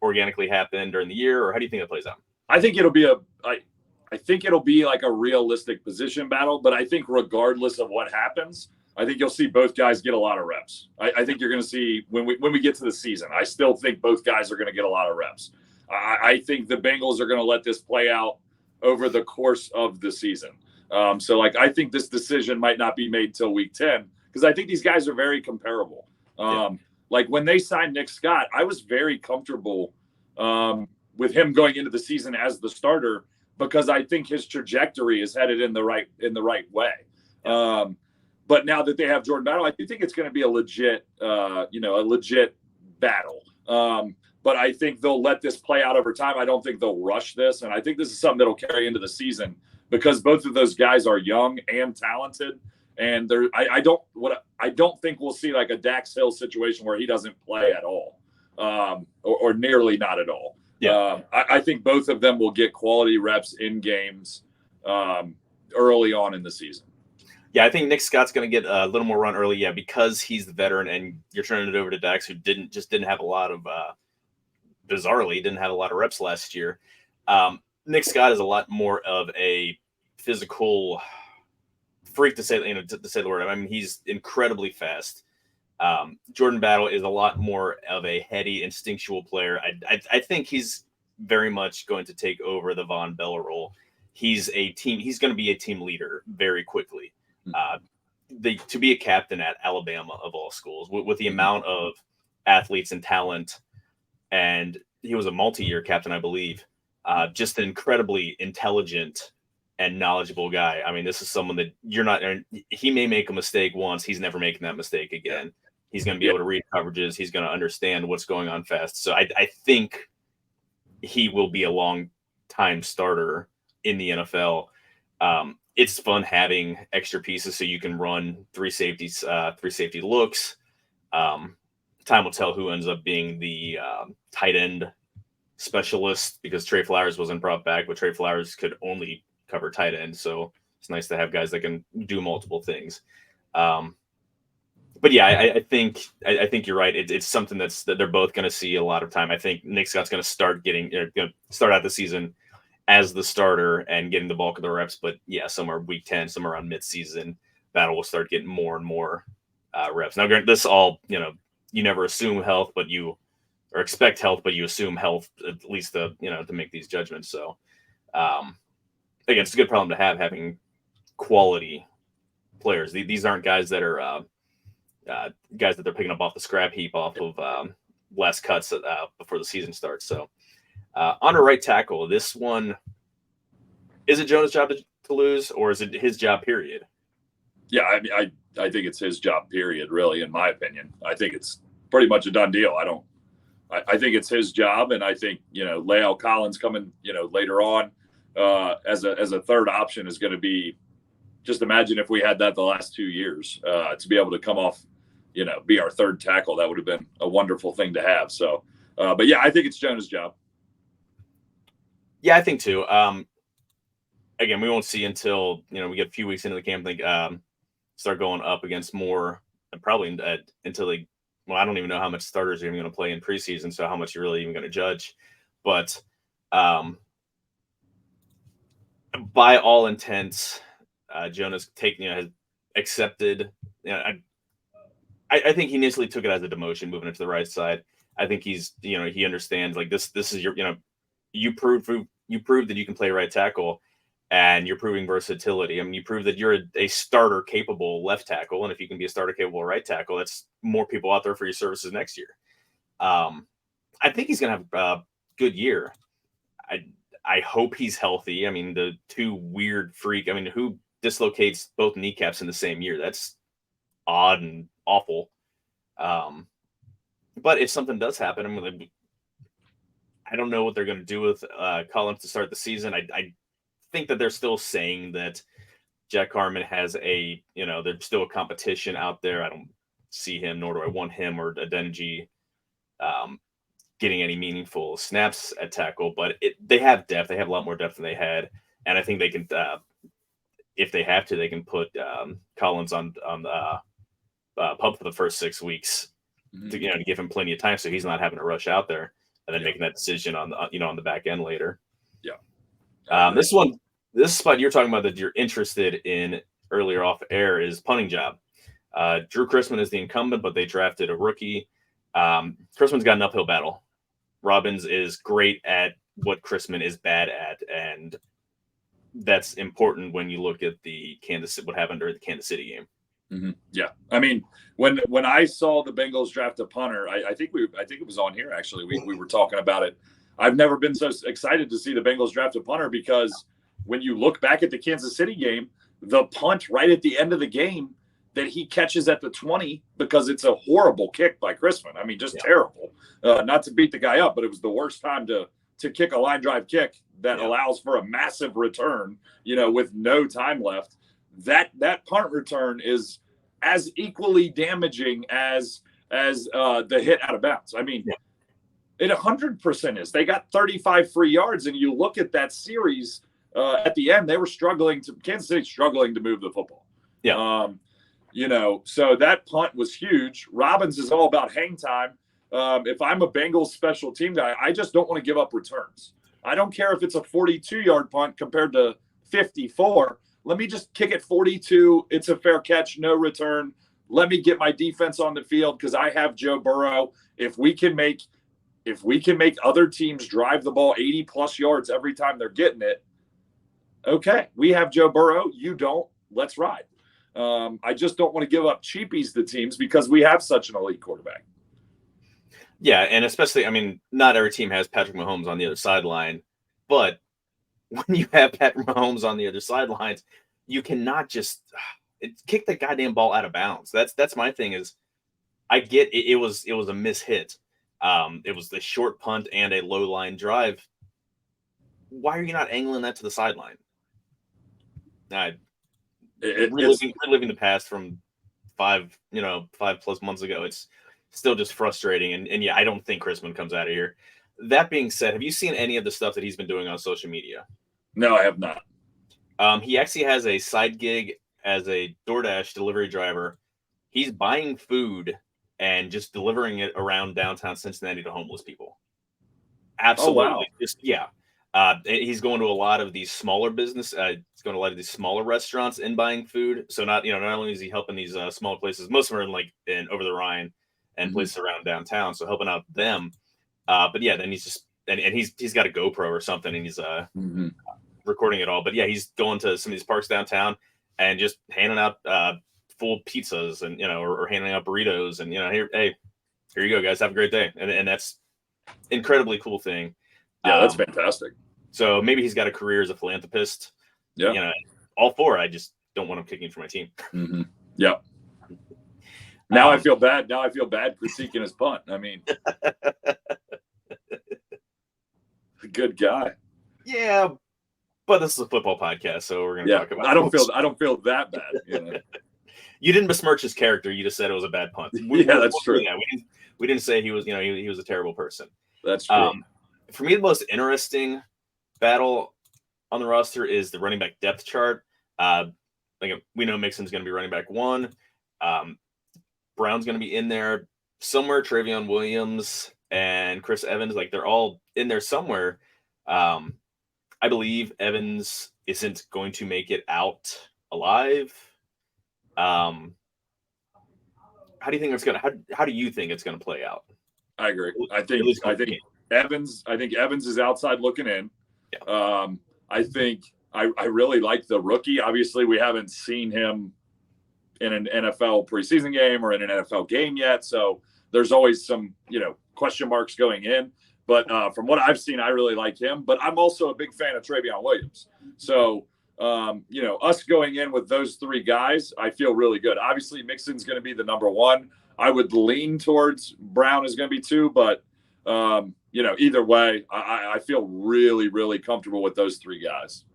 organically happen during the year, or how do you think that plays out? I think it'll be I think it'll be like a realistic position battle, but I think regardless of what happens, I think you'll see both guys get a lot of reps. I think you're going to see when we get to the season, I still think both guys are going to get a lot of reps. I think the Bengals are going to let this play out over the course of the season. So, like, I think this decision might not be made till week 10 because I think these guys are very comparable. Like when they signed Nick Scott, I was very comfortable with him going into the season as the starter because I think his trajectory is headed in the right way. But now that they have Jordan Battle, I do think it's going to be a legit battle. But I think they'll let this play out over time. I don't think they'll rush this, and I think this is something that'll carry into the season because both of those guys are young and talented. And I don't think we'll see like a Dax Hill situation where he doesn't play at all, or nearly not at all. I think both of them will get quality reps in games early on in the season. Yeah, I think Nick Scott's going to get a little more run early. Yeah, because he's the veteran, and you're turning it over to Dax, who didn't have a lot of bizarrely didn't have a lot of reps last year. Nick Scott is a lot more of a physical freak to say the word. I mean, he's incredibly fast. Jordan Battle is a lot more of a heady, instinctual player. I think he's very much going to take over the Von Bell role. He's going to be a team leader very quickly. To be a captain at Alabama of all schools with the amount of athletes and talent, and he was a multi-year captain, I believe. Just an incredibly intelligent and knowledgeable guy. I mean, this is someone that he may make a mistake once. He's never making that mistake again. He's going to be able to read coverages. He's going to understand what's going on fast. So I think he will be a long-time starter in the NFL. It's fun having extra pieces so you can run three safety looks. Time will tell who ends up being the tight end specialist because Trey Flowers wasn't brought back, but Trey Flowers could only cover tight end. So it's nice to have guys that can do multiple things. But yeah, I think you're right. It's something that they're both going to see a lot of time. I think Nick Scott's going to start out the season as the starter and getting the bulk of the reps. But yeah, somewhere week 10, somewhere around midseason, Battle will start getting more and more reps. Now, this all, you never assume health, or expect health, but you assume health at least to make these judgments. So again, it's a good problem to have, having quality players. These aren't guys that are guys that they're picking up off the scrap heap off of last cuts before the season starts. So on a right tackle, this one, is it Jonah's job to lose, or is it his job, period? Yeah, I think it's his job, period, really, in my opinion. I think it's pretty much a done deal. I think it's his job, and I think, La'el Collins coming, later on as a third option is going to be, just imagine if we had that the last 2 years, to be able to come off, be our third tackle. That would have been a wonderful thing to have. So, but yeah, I think it's Jonah's job. Yeah, I think too. Again, we won't see until, we get a few weeks into the camp, start going up against more, probably until I don't even know how much starters are even going to play in preseason, so how much you're really even going to judge. But by all intents, Jonah's has accepted. I think he initially took it as a demotion, moving it to the right side. I think he's, he understands this is your, you proved that you can play right tackle, and you're proving versatility. I mean, you prove that you're a starter capable left tackle, and if you can be a starter capable right tackle, that's more people out there for your services next year. I think he's going to have a good year. I hope he's healthy. I mean, the two weird freak. I mean, who dislocates both kneecaps in the same year? That's odd and awful. But if something does happen, I don't know what they're going to do with Collins to start the season. I think that they're still saying that Jack Harmon has there's still a competition out there. I don't see him, nor do I want him or Adeniji getting any meaningful snaps at tackle, but they have depth. They have a lot more depth than they had. And I think they can if they have to, they can put Collins on the pup for the first 6 weeks to to give him plenty of time, so he's not having to rush out there and then making that decision on the on the back end later. Yeah. This spot you're talking about that you're interested in earlier off air is punting job. Drew Chrisman is the incumbent, but they drafted a rookie. Chrisman's got an uphill battle. Robbins is great at what Chrisman is bad at, and that's important when you look at what happened during the Kansas City game. Yeah, I mean, when I saw the Bengals draft a punter, I think it was on here actually. We were talking about it. I've never been so excited to see the Bengals draft a punter, because when you look back at the Kansas City game, the punt right at the end of the game that he catches at the 20, because it's a horrible kick by Chrisman. I mean, just terrible. Not to beat the guy up, but it was the worst time to kick a line drive kick that allows for a massive return, with no time left. That punt return is as equally damaging as the hit out of bounds. I mean, it 100% is. They got 35 free yards, and you look at that series at the end, Kansas City struggling to move the football. Yeah. So that punt was huge. Robbins is all about hang time. If I'm a Bengals special team guy, I just don't want to give up returns. I don't care if it's a 42-yard punt compared to 54. Let me just kick it 42. It's a fair catch, no return. Let me get my defense on the field because I have Joe Burrow. If we can make other teams drive the ball 80-plus yards every time they're getting it, okay, we have Joe Burrow. You don't. Let's ride. I just don't want to give up cheapies to teams because we have such an elite quarterback. Yeah, and especially, I mean, not every team has Patrick Mahomes on the other sideline, but when you have Patrick Mahomes on the other sidelines, you cannot just kick the goddamn ball out of bounds. That's my thing is, I get it, it was a mishit. It was the short punt and a low line drive. Why are you not angling that to the sideline? Reliving the past from 5+ months ago. It's still just frustrating. And yeah, I don't think Chrisman comes out of here. That being said, have you seen any of the stuff that he's been doing on social media? No, I have not. He actually has a side gig as a DoorDash delivery driver. He's buying food and just delivering it around downtown Cincinnati to homeless people. Absolutely. Oh, wow. He's going to a lot of these smaller business. He's going to a lot of these smaller restaurants and buying food. So not only is he helping these smaller places, most of them are in over the Rhine and places around downtown. So helping out them. But yeah, then he's just, and he's got a GoPro or something, and he's recording it all. But yeah, he's going to some of these parks downtown and just handing out full pizzas and or handing out burritos and here you go, guys, have a great day. And that's incredibly cool thing. Yeah, that's fantastic. So maybe he's got a career as a philanthropist. Yeah, all for it. I just don't want him kicking for my team. Yeah. Now I feel bad. Now I feel bad critiquing his punt. I mean, good guy. Yeah, but this is a football podcast, so we're going to talk about. I don't feel that bad. You didn't besmirch his character. You just said it was a bad punt. That's true. Yeah, we didn't say he was. He was a terrible person. That's true. For me, the most interesting battle on the roster is the running back depth chart. We know Mixon's going to be running back 1. Brown's going to be in there somewhere. Travion Williams and Chris Evans, they're all in there somewhere. I believe Evans isn't going to make it out alive. How do you think it's going to? How do you think it's going to play out? I agree. I think Evans is outside looking in. Yeah. I think I really like the rookie. Obviously, we haven't seen him in an NFL preseason game or in an NFL game yet, so there's always some question marks going in. But from what I've seen, I really like him. But I'm also a big fan of Travion Williams. So us going in with those 3 guys, I feel really good. Obviously, Mixon's going to be the number 1. I would lean towards Brown is going to be 2, but either way, I feel really, really comfortable with those 3 guys.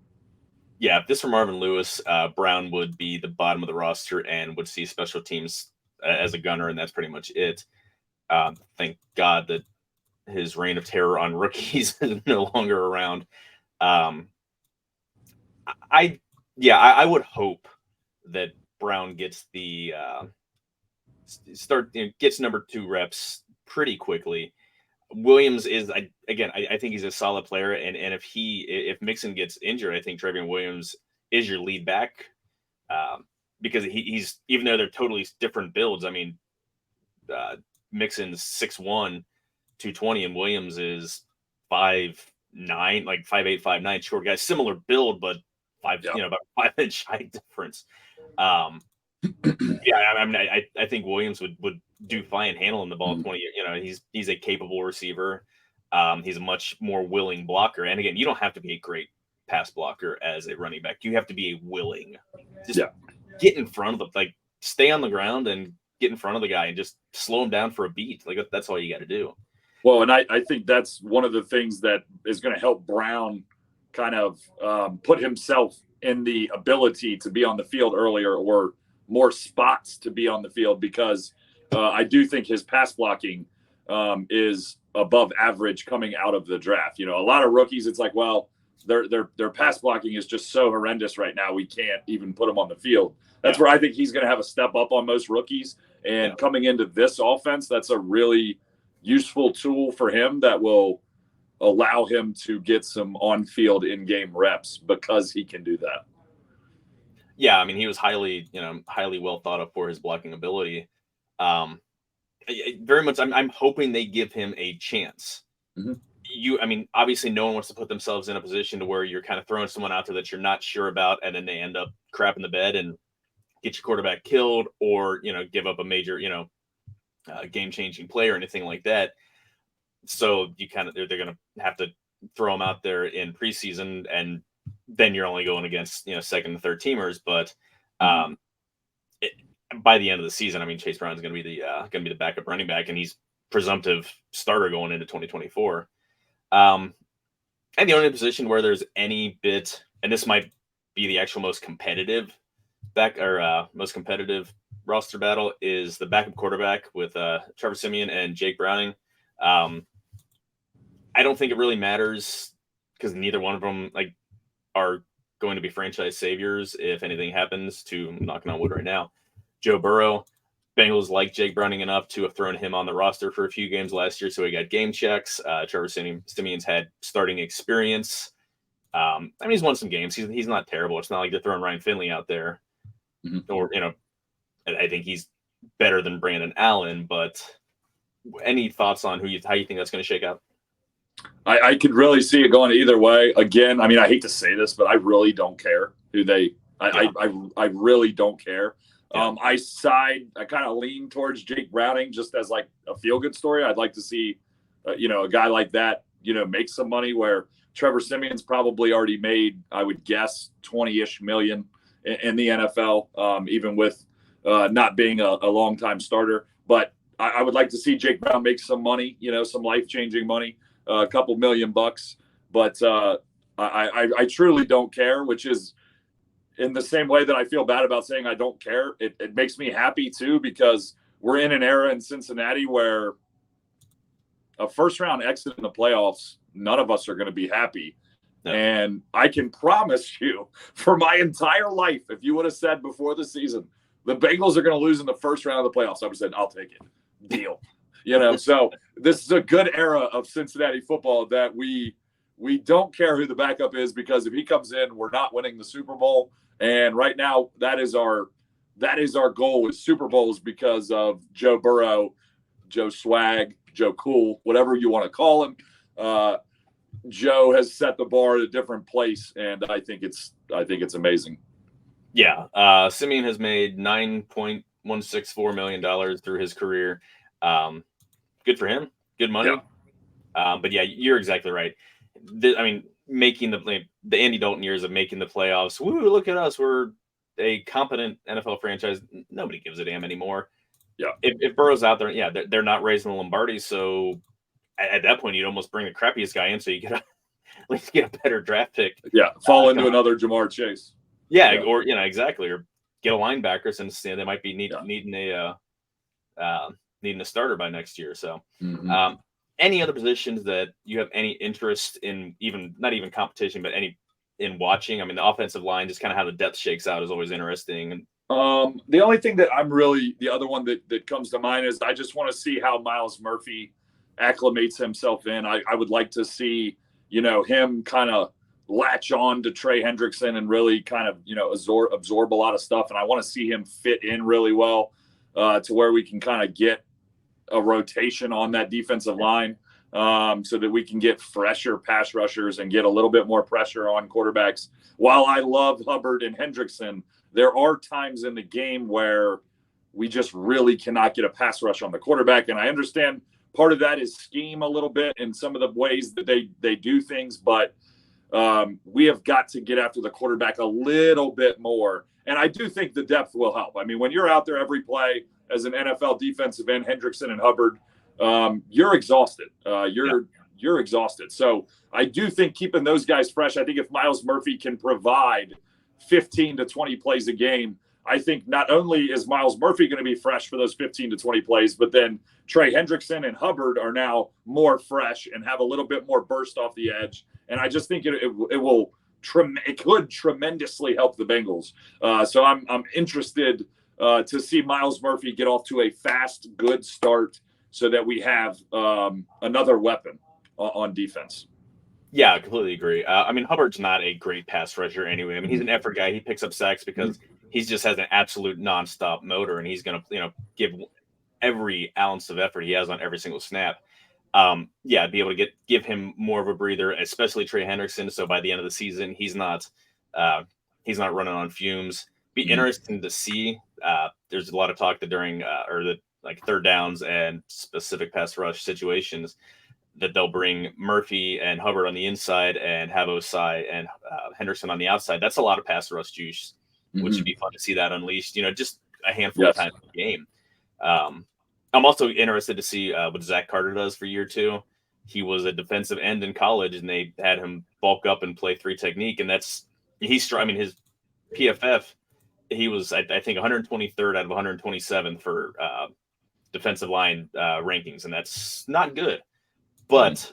Yeah, if this were Marvin Lewis, Brown would be the bottom of the roster and would see special teams as a gunner, and that's pretty much it. Thank God that his reign of terror on rookies is no longer around. I Yeah, I would hope that Brown gets the gets number 2 reps pretty quickly. Williams is I think he's a solid player, and if Mixon gets injured, I think Trevion Williams is your lead back, because he's, even though they're totally different builds. I mean, Mixon's 6'1", 220, and Williams is 5'9", like 5'8", 5'9", short guy, similar build, but Yeah. about 5 inch height difference. Um, yeah, I mean, I think Williams would do fine handling the ball 20. He's a capable receiver. He's a much more willing blocker. And again, you don't have to be a great pass blocker as a running back. You have to be a willing. Just Yeah. get in front of stay on the ground and get in front of the guy and just slow him down for a beat. Like, that's all you got to do. Well, and I think that's one of the things that is going to help Brown kind of put himself in the ability to be on the field earlier, or more spots to be on the field, because I do think his pass blocking is above average coming out of the draft. A lot of rookies, it's like, well, their pass blocking is just so horrendous right now, we can't even put them on the field. That's where I think he's going to have a step up on most rookies. And coming into this offense, that's a really useful tool for him that will allow him to get some on-field in-game reps, because he can do that. Yeah, I mean, he was highly well thought of for his blocking ability. Very much, I'm hoping they give him a chance. Mm-hmm. I mean, obviously, no one wants to put themselves in a position to where you're kind of throwing someone out there that you're not sure about, and then they end up crapping the bed and get your quarterback killed, or give up a major game-changing play or anything like that. So they're going to have to throw him out there in preseason, and then you're only going against second and third teamers. But by the end of the season, I mean, Chase Brown is going to be the backup running back, and he's presumptive starter going into 2024. And the only position where there's any bit, and this might be the actual most competitive roster battle, is the backup quarterback with Trevor Siemian and Jake Browning. I don't think it really matters, because neither one of them are going to be franchise saviors if anything happens to, I'm knocking on wood right now, Joe Burrow. Bengals like Jake Browning enough to have thrown him on the roster for a few games last year, so he got game checks. Trevor Siemian's had starting experience. I mean, he's won some games. He's not terrible. It's not like they're throwing Ryan Finley out there, or I think he's better than Brandon Allen. But any thoughts on how you think that's going to shake out? I could really see it going either way. Again, I mean, I hate to say this, but I really don't care who they. I really don't care. Yeah. I kind of lean towards Jake Browning just as like a feel good story. I'd like to see, a guy like that, make some money, where Trevor Siemian's probably already made, I would guess, 20-ish million in the NFL, even with not being a long-time starter. But I would like to see Jake Brown make some money, some life-changing money, a couple $1,000,000. But I truly don't care, which is, in the same way that I feel bad about saying I don't care, it makes me happy too, because we're in an era in Cincinnati where a first-round exit in the playoffs, none of us are going to be happy. No. And I can promise you, for my entire life, if you would have said before the season, the Bengals are going to lose in the first round of the playoffs, I would have said, I'll take it. Deal. So this is a good era of Cincinnati football, that we don't care who the backup is, because if he comes in, we're not winning the Super Bowl. And right now, that is our goal with Super Bowls, because of Joe Burrow, Joe Swag, Joe Cool, whatever you want to call him. Joe has set the bar at a different place, and I think it's amazing. Yeah, Siemian has made $9.164 million through his career. Good for him. Good money. Yeah. But yeah, you're exactly right. I mean, making the Andy Dalton years of making the playoffs. Woo! Look at us. We're a competent NFL franchise. Nobody gives a damn anymore. Yeah. If Burrow's out there, yeah, they're not raising the Lombardi. So at that point, you'd almost bring the crappiest guy in, so you at least get a better draft pick. Yeah, fall into another Jamar Chase. Yeah, or exactly, or get a linebacker, since they might be needing a starter by next year. So, any other positions that you have any interest in, even not even competition, but any in watching? I mean, the offensive line, just kind of how the depth shakes out, is always interesting. And The only thing that the other one that comes to mind is I just want to see how Myles Murphy acclimates himself in. I would like to see, him kind of latch on to Trey Hendrickson and really kind of, absorb a lot of stuff. And I want to see him fit in really well to where we can kind of get a rotation on that defensive line so that we can get fresher pass rushers and get a little bit more pressure on quarterbacks. While I love Hubbard and Hendrickson, there are times in the game where we just really cannot get a pass rush on the quarterback. And I understand part of that is scheme a little bit in some of the ways that they do things, but we have got to get after the quarterback a little bit more. And I do think the depth will help. I mean, when you're out there every play as an NFL defensive end, Hendrickson and Hubbard, you're exhausted. You're exhausted. So I do think keeping those guys fresh, I think if Myles Murphy can provide 15 to 20 plays a game, I think not only is Myles Murphy going to be fresh for those 15 to 20 plays, but then Trey Hendrickson and Hubbard are now more fresh and have a little bit more burst off the edge. And I just think it could tremendously help the Bengals. So I'm interested to see Myles Murphy get off to a fast, good start so that we have another weapon on defense. yeah, I completely agree. I mean, Hubbard's not a great pass rusher anyway. I mean, he's an effort guy. He picks up sacks because he just has an absolute nonstop motor, and he's going to, give every ounce of effort he has on every single snap. Be able to give him more of a breather, especially Trey Hendrickson. So by the end of the season, he's not running on fumes. Be interesting to see. There's a lot of talk that during third downs and specific pass rush situations that they'll bring Murphy and Hubbard on the inside and have Osai and Henderson on the outside. That's a lot of pass rush juice, which would be fun to see that unleashed. Just a handful of times in the game. I'm also interested to see what Zach Carter does for year 2. He was a defensive end in college, and they had him bulk up and play 3 technique, and his PFF, he was I think 123rd out of 127 for defensive line rankings, and that's not good. But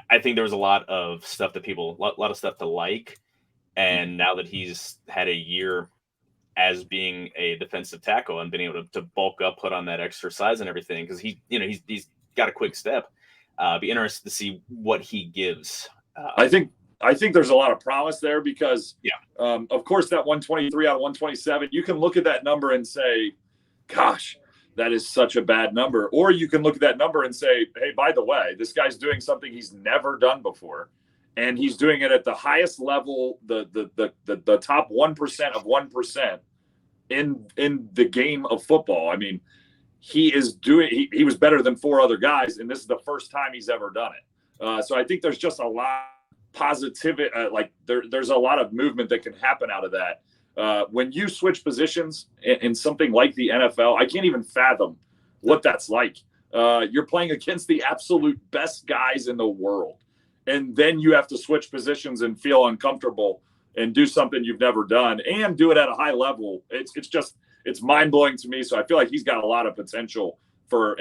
I think there was a lot of stuff to like, and now that he's had a year as being a defensive tackle and been able to bulk up, put on that extra size and everything, because he's got a quick step. Be interested to see what he gives. I think there's a lot of promise there because, of course, that 123 out of 127, you can look at that number and say, gosh, that is such a bad number. Or you can look at that number and say, hey, by the way, this guy's doing something he's never done before. And he's doing it at the highest level, the top 1% of 1% in the game of football. I mean, he was better than 4 other guys, and this is the first time he's ever done it. So I think there's just a lot of positivity. There's a lot of movement that can happen out of that. When you switch positions in something like the NFL, I can't even fathom what that's like. You're playing against the absolute best guys in the world. And then you have to switch positions and feel uncomfortable and do something you've never done and do it at a high level. It's mind blowing to me. So I feel like he's got a lot of potential for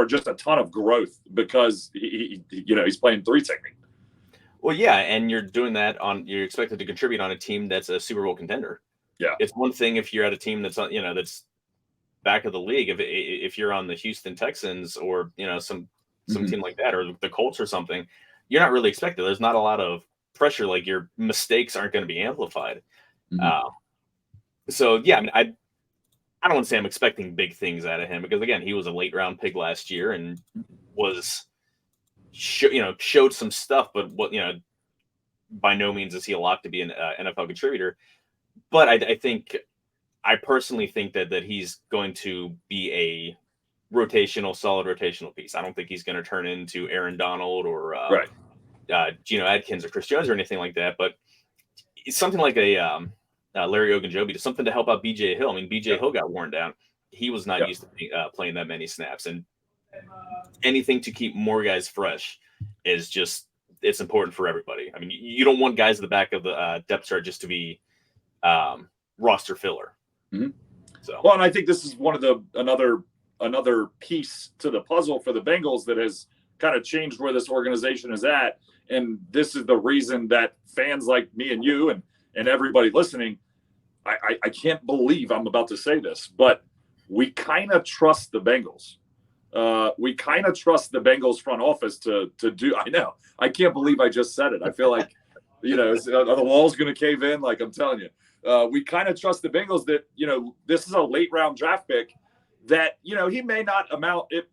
just a ton of growth because he's playing 3 technique. Well, yeah, and you're doing that you're expected to contribute on a team that's a Super Bowl contender. Yeah, it's one thing if you're at a team that's that's back of the league. If you're on the Houston Texans or some team like that, or the Colts or something, you're not really expected. There's not a lot of pressure. Like, your mistakes aren't going to be amplified. So yeah, I mean, I don't want to say I'm expecting big things out of him because, again, he was a late round pick last year and was showed some stuff, but by no means is he a lock to be an NFL contributor. But I personally think that he's going to be a solid rotational piece. I don't think he's going to turn into Aaron Donald or Geno Atkins or Chris Jones or anything like that. But it's something like a Larry Ogunjobi, something to help out BJ Hill. I mean, BJ Hill got worn down. He was not used to playing that many snaps, and anything to keep more guys fresh is it's important for everybody. I mean, you don't want guys at the back of the depth chart just to be roster filler. So, well, and I think this is one of another piece to the puzzle for the Bengals that has kind of changed where this organization is at. and this is the reason that fans like me and you and everybody listening, I can't believe I'm about to say this, but we kind of trust the Bengals. We kind of trust the Bengals front office to do. I know. I can't believe I just said it. I feel like, are the walls going to cave in? Like I'm telling you, we kind of trust the Bengals that, this is a late round draft pick that, he may not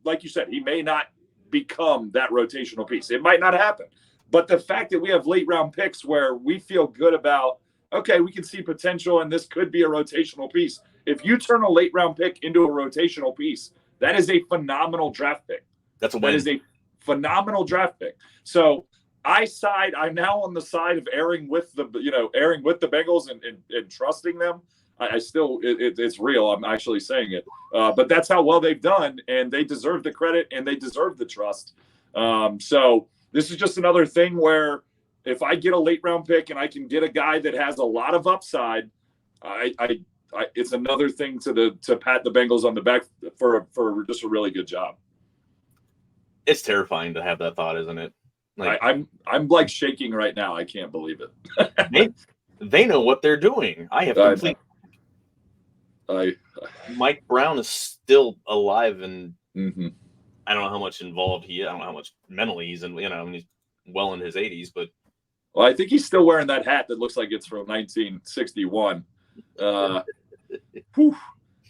like you said, he may not become that rotational piece. It might not happen. But the fact that we have late round picks where we feel good about, okay, we can see potential and this could be a rotational piece. If you turn a late round pick into a rotational piece, that is a phenomenal draft pick. That's a win. That is a phenomenal draft pick. So I'm now on the side of erring with the Bengals and trusting them. I still, it's real. I'm actually saying it. But that's how well they've done, and they deserve the credit and they deserve the trust. So this is just another thing where if I get a late round pick and I can get a guy that has a lot of upside, it's another thing to pat the Bengals on the back for just a really good job. It's terrifying to have that thought, isn't it? Like, I'm like shaking right now. I can't believe it. They know what they're doing. I have complete. Mike Brown is still alive, and I don't know how much involved he is. I don't know how much mentally he's in. He's well in his 80s, but I think he's still wearing that hat that looks like it's from 1961.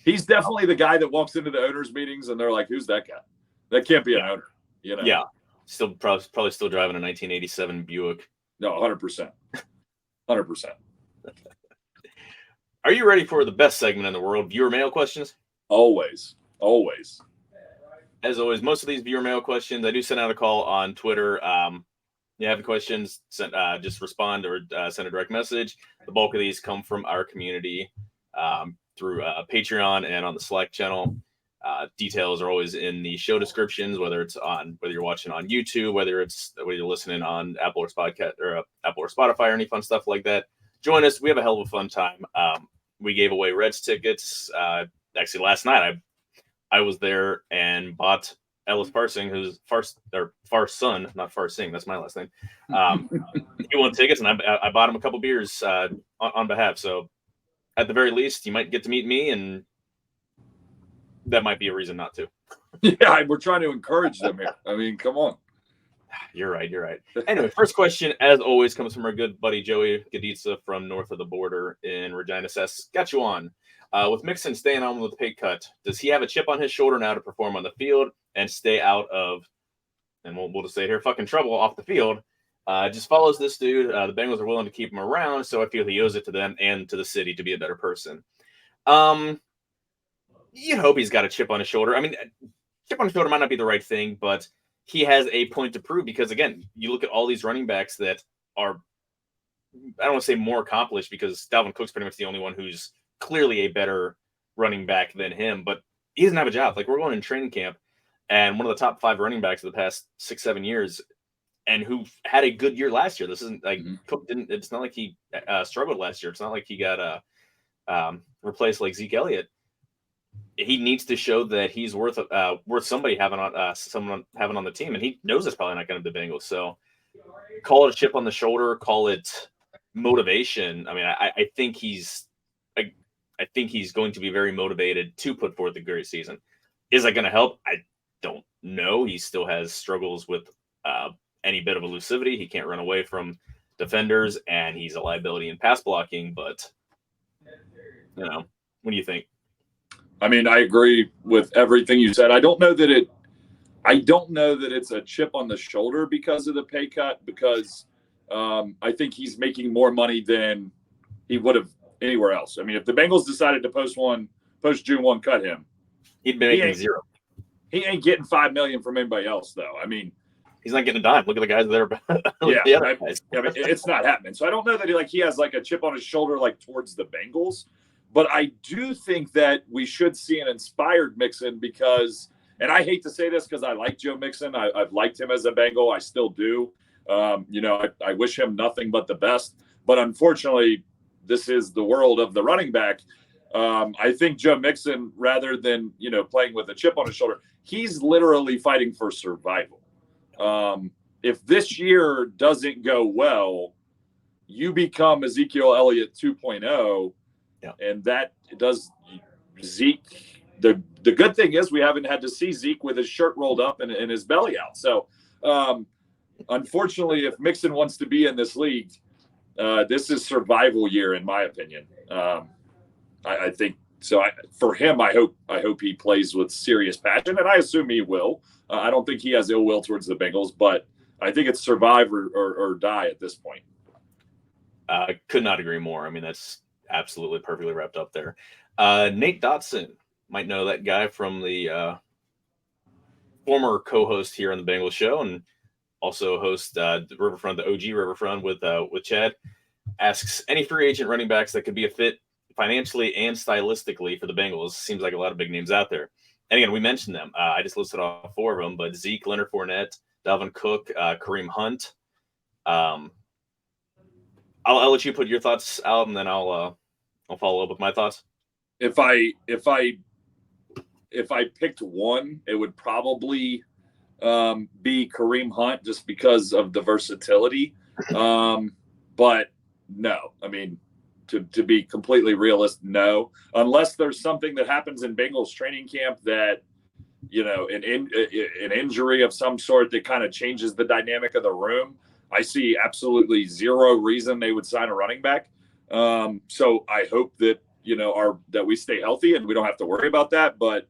He's definitely the guy that walks into the owners' meetings and they're like, "Who's that guy? That can't be an owner." Yeah, still probably still driving a 1987 Buick. No, 100%, 100%. Are you ready for the best segment in the world, viewer mail questions? Always. As always, most of these viewer mail questions, I do send out a call on Twitter. You have questions, just respond or send a direct message. The bulk of these come from our community through Patreon and on the Slack channel. Details are always in the show descriptions, whether you're watching on YouTube, whether you're listening on Apple or Spotify or any fun stuff like that. Join us. We have a hell of a fun time. We gave away Reds tickets. Actually, last night I was there and bought Ellis Farsing, who's Farson, not Farsing. That's my last name. He won tickets, and I bought him a couple beers on behalf. So, at the very least, you might get to meet me, and that might be a reason not to. Yeah, we're trying to encourage them here. I mean, come on. You're right. Anyway, first question, as always, comes from our good buddy Joey Gaditza from north of the border in Regina Saskatchewan. With Mixon staying on with the pay cut, does he have a chip on his shoulder now to perform on the field and stay out of, and we'll just say here, fucking trouble off the field? Just follows this dude. The Bengals are willing to keep him around, so I feel he owes it to them and to the city to be a better person. You'd hope he's got a chip on his shoulder. I mean, chip on his shoulder might not be the right thing, but he has a point to prove because, again, you look at all these running backs that are, I don't want to say more accomplished because Dalvin Cook's pretty much the only one who's clearly a better running back than him, but he doesn't have a job. Like, we're going in training camp, and one of the top 5 running backs of the past 6-7 years, and who had a good year last year. This isn't like Cook didn't. It's not like he struggled last year. It's not like he got replaced like Zeke Elliott. He needs to show that he's worth somebody having on someone having on the team, and he knows it's probably not going to be the Bengals. So, call it a chip on the shoulder, call it motivation. I mean, I think he's going to be very motivated to put forth a great season. Is that going to help? I don't know. He still has struggles with any bit of elusivity. He can't run away from defenders, and he's a liability in pass blocking. But what do you think? I mean, I agree with everything you said. I don't know that it's a chip on the shoulder because of the pay cut, because I think he's making more money than he would have anywhere else. I mean, if the Bengals decided to post June 1 cut him, he'd be making zero. He ain't getting $5 million from anybody else, though. I mean, he's not getting a dime. Look at the guys there. I mean, it's not happening. So I don't know that he has like a chip on his shoulder like towards the Bengals. But I do think that we should see an inspired Mixon because, and I hate to say this because I like Joe Mixon. I've liked him as a Bengal. I still do. I wish him nothing but the best. But unfortunately, this is the world of the running back. I think Joe Mixon, rather than, playing with a chip on his shoulder, he's literally fighting for survival. if this year doesn't go well, you become Ezekiel Elliott 2.0, and that does Zeke. The good thing is we haven't had to see Zeke with his shirt rolled up and his belly out. So, unfortunately, if Mixon wants to be in this league, this is survival year, in my opinion. I think so. For him, I hope he plays with serious passion, and I assume he will. I don't think he has ill will towards the Bengals, but I think it's survive or die at this point. I could not agree more. I mean, that's absolutely perfectly wrapped up there. Nate Dotson might know that guy from the former co-host here on the Bengals show, and also host the Riverfront, the OG Riverfront with Chad. Asks any free agent running backs that could be a fit financially and stylistically for the Bengals. Seems like a lot of big names out there. And again, we mentioned them. I just listed off 4 of them, but Zeke, Leonard Fournette, Dalvin Cook, Kareem Hunt. I'll let you put your thoughts out, and then I'll follow up with my thoughts. If I picked one, it would probably be Kareem Hunt, just because of the versatility. But no, I mean, to be completely realistic, no, unless there's something that happens in Bengals training camp that, an injury of some sort that kind of changes the dynamic of the room. I see absolutely zero reason they would sign a running back. So I hope that, that we stay healthy and we don't have to worry about that. But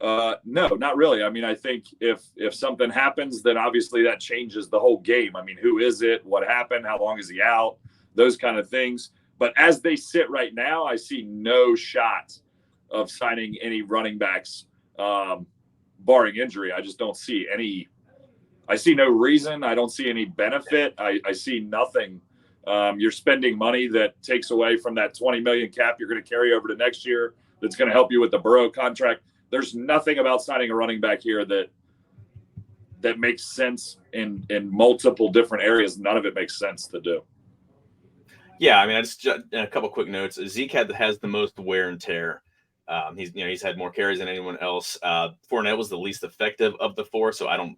no, not really. I mean, I think if something happens, then obviously that changes the whole game. I mean, who is it? What happened? How long is he out? Those kind of things. But as they sit right now, I see no shot of signing any running backs, barring injury. I just don't see any. I see no reason. I don't see any benefit. I see nothing. You're spending money that takes away from that $20 million cap you're going to carry over to next year. That's going to help you with the Burrow contract. There's nothing about signing a running back here that makes sense in multiple different areas. None of it makes sense to do. Yeah, I mean, just a couple quick notes. Zeke has the most wear and tear. He's had more carries than anyone else. Fournette was the least effective of the 4, so I don't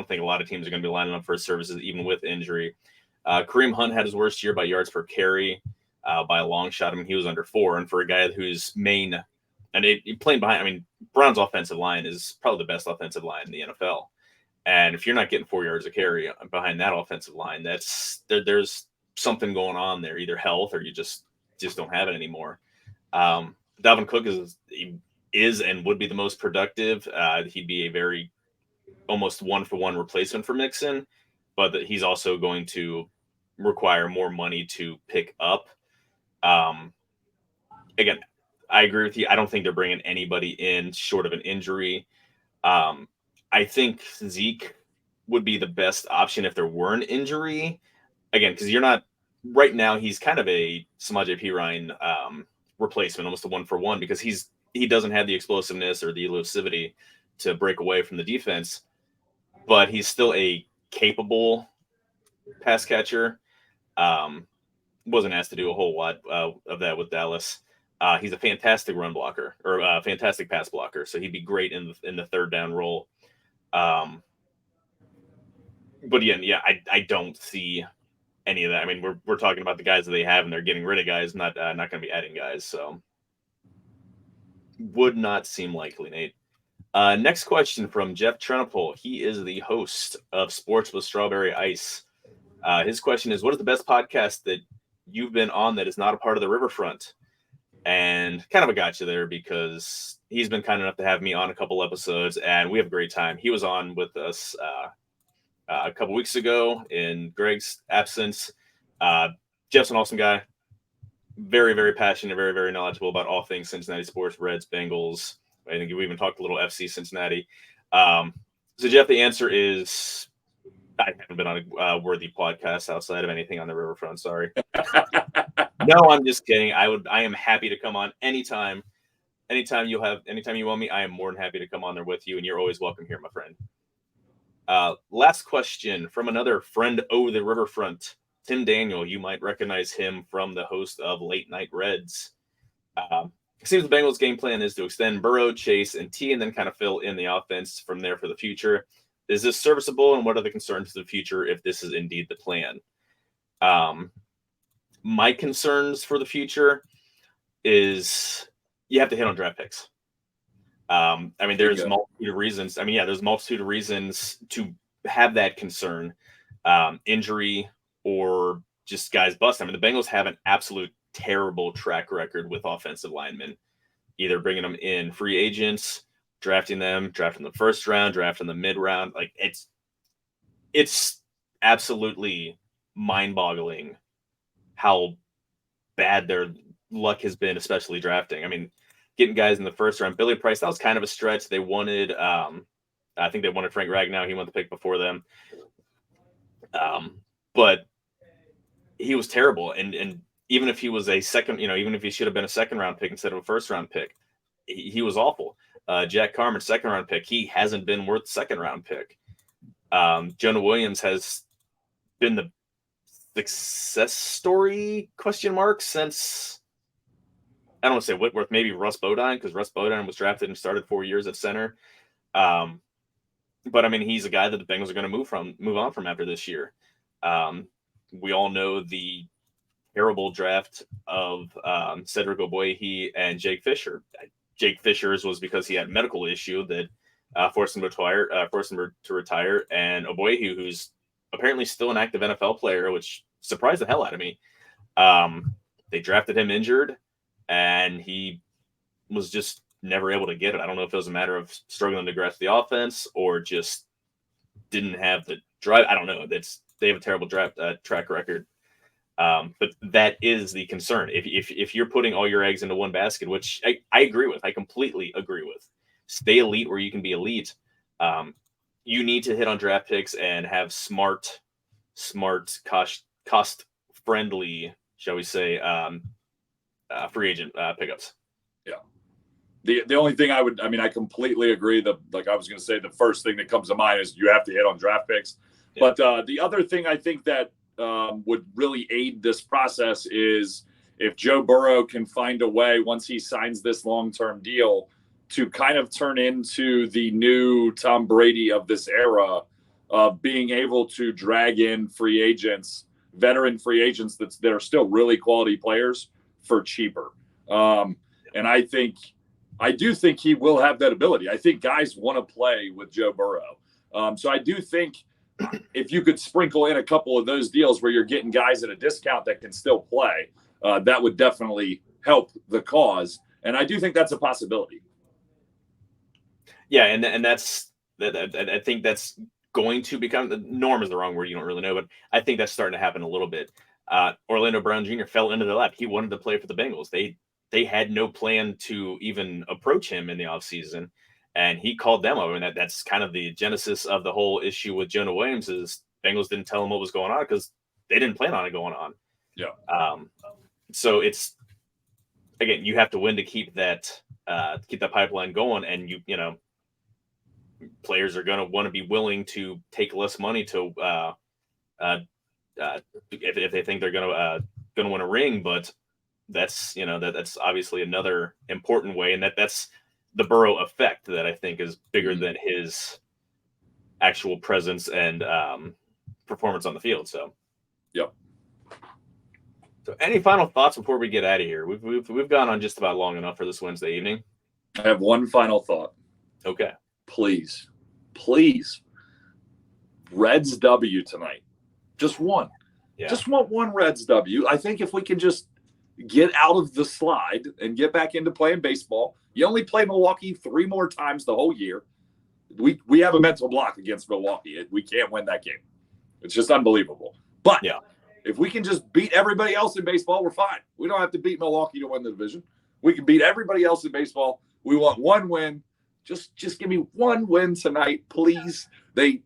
think a lot of teams are going to be lining up for his services even with injury. Kareem Hunt had his worst year by yards per carry by a long shot. I mean, he was under 4, and for a guy whose main and playing behind, I mean, Brown's offensive line is probably the best offensive line in the NFL. And if you're not getting 4 yards of carry behind that offensive line, there's something going on there, either health or you just don't have it anymore. Dalvin Cook is and would be the most productive. He'd be a very almost 1-for-1 replacement for Mixon, but he's also going to require more money to pick up. Again, I agree with you. I don't think they're bringing anybody in short of an injury. I think Zeke would be the best option if there were an injury. Again, because you're not right now. He's kind of a Samaje Perine replacement, almost a 1-for-1, because he doesn't have the explosiveness or the elusivity to break away from the defense, but he's still a capable pass catcher. Wasn't asked to do a whole lot of that with Dallas. He's a fantastic run blocker or a fantastic pass blocker, so he'd be great in the third down role. But again, yeah, I don't see any of that. I mean, we're talking about the guys that they have, and they're getting rid of guys, not going to be adding guys. So would not seem likely, Nate. Next question from Jeff Trenopole. He is the host of Sports with Strawberry Ice. His question is, what is the best podcast that you've been on that is not a part of the Riverfront? And kind of a gotcha there, because he's been kind enough to have me on a couple episodes, and we have a great time. He was on with us a couple weeks ago in Greg's absence. Jeff's an awesome guy. Very, very passionate, very, very knowledgeable about all things Cincinnati sports, Reds, Bengals. I think we even talked a little FC Cincinnati. So, Jeff, the answer is I haven't been on a worthy podcast outside of anything on the Riverfront. Sorry. No, I'm just kidding. I am happy to come on anytime. Anytime you want me, I am more than happy to come on there with you, and you're always welcome here, my friend. Last question from another friend over the Riverfront, Tim Daniel. You might recognize him from the host of Late Night Reds. It seems the Bengals' game plan is to extend Burrow, Chase, and T, and then kind of fill in the offense from there for the future. this serviceable, and what are the concerns for the future if this is indeed the plan? My concerns for the future is you have to hit on draft picks. I mean, there's multitude of reasons. I mean, yeah, there's multitude of reasons to have that concern, injury or just guys bust. I mean, the Bengals have an absolute terrible track record with offensive linemen, either bringing them in free agents, drafting them the first round, drafting the mid round. Like it's absolutely mind-boggling how bad their luck has been, especially drafting. I mean, getting guys in the first round. Billy Price, that was kind of a stretch. They wanted, I think they wanted Frank Ragnow. He won the pick before them. But he was terrible. And even if he was a second, even if he should have been a second round pick instead of a first round pick, he was awful. Jack Carmen, second round pick. He hasn't been worth second round pick. Jonah Williams has been the success story ? Since, I don't want to say Whitworth, maybe Russ Bodine, because Russ Bodine was drafted and started 4 years at center. But I mean, he's a guy that the Bengals are going to move on from after this year. We all know the terrible draft of Cedric Ogbuehi and Jake Fisher. Jake Fisher's was because he had a medical issue that forced him to retire, and Ogbuehi, who's apparently still an active NFL player, which surprised the hell out of me. They drafted him injured, and he was just never able to get it. I don't know if it was a matter of struggling to grasp the offense or just didn't have the drive. I don't know. They have a terrible draft track record. But that is the concern. If you're putting all your eggs into one basket, which I agree with, I completely agree with, stay elite where you can be elite. You need to hit on draft picks and have smart, cost friendly, shall we say, free agent pickups. Yeah. The only thing I completely agree. I was going to say, the first thing that comes to mind is you have to hit on draft picks. Yeah. But the other thing I think that would really aid this process is if Joe Burrow can find a way, once he signs this long-term deal, to kind of turn into the new Tom Brady of this era of being able to drag in free agents, veteran free agents that are still really quality players for cheaper. And I do think he will have that ability. I think guys want to play with Joe Burrow. So I do think if you could sprinkle in a couple of those deals where you're getting guys at a discount that can still play, that would definitely help the cause. And I do think that's a possibility. Yeah, and I think that's going to become, the norm is the wrong word, you don't really know, but I think that's starting to happen a little bit. Orlando Brown Jr. fell into their lap. He wanted to play for the Bengals. They had no plan to even approach him in the offseason, and he called them up. I mean, that's kind of the genesis of the whole issue with Jonah Williams is Bengals didn't tell him what was going on because they didn't plan on it going on. Yeah. So it's, again, you have to win to keep that pipeline going, and players are going to want to be willing to take less money to if they think they're going to win a ring. But that's that's obviously another important way, and that's the Burrow effect that I think is bigger than his actual presence and performance on the field. So, yep. So, any final thoughts before we get out of here? We've gone on just about long enough for this Wednesday evening. I have one final thought. Okay. Please, Reds W tonight. Just one. Yeah. Just want one Reds W. I think if we can just get out of the slide and get back into playing baseball. You only play Milwaukee 3 more times the whole year. We have a mental block against Milwaukee. We can't win that game. It's just unbelievable. But yeah, if we can just beat everybody else in baseball, we're fine. We don't have to beat Milwaukee to win the division. We can beat everybody else in baseball. We want one win. Just give me one win tonight, please. The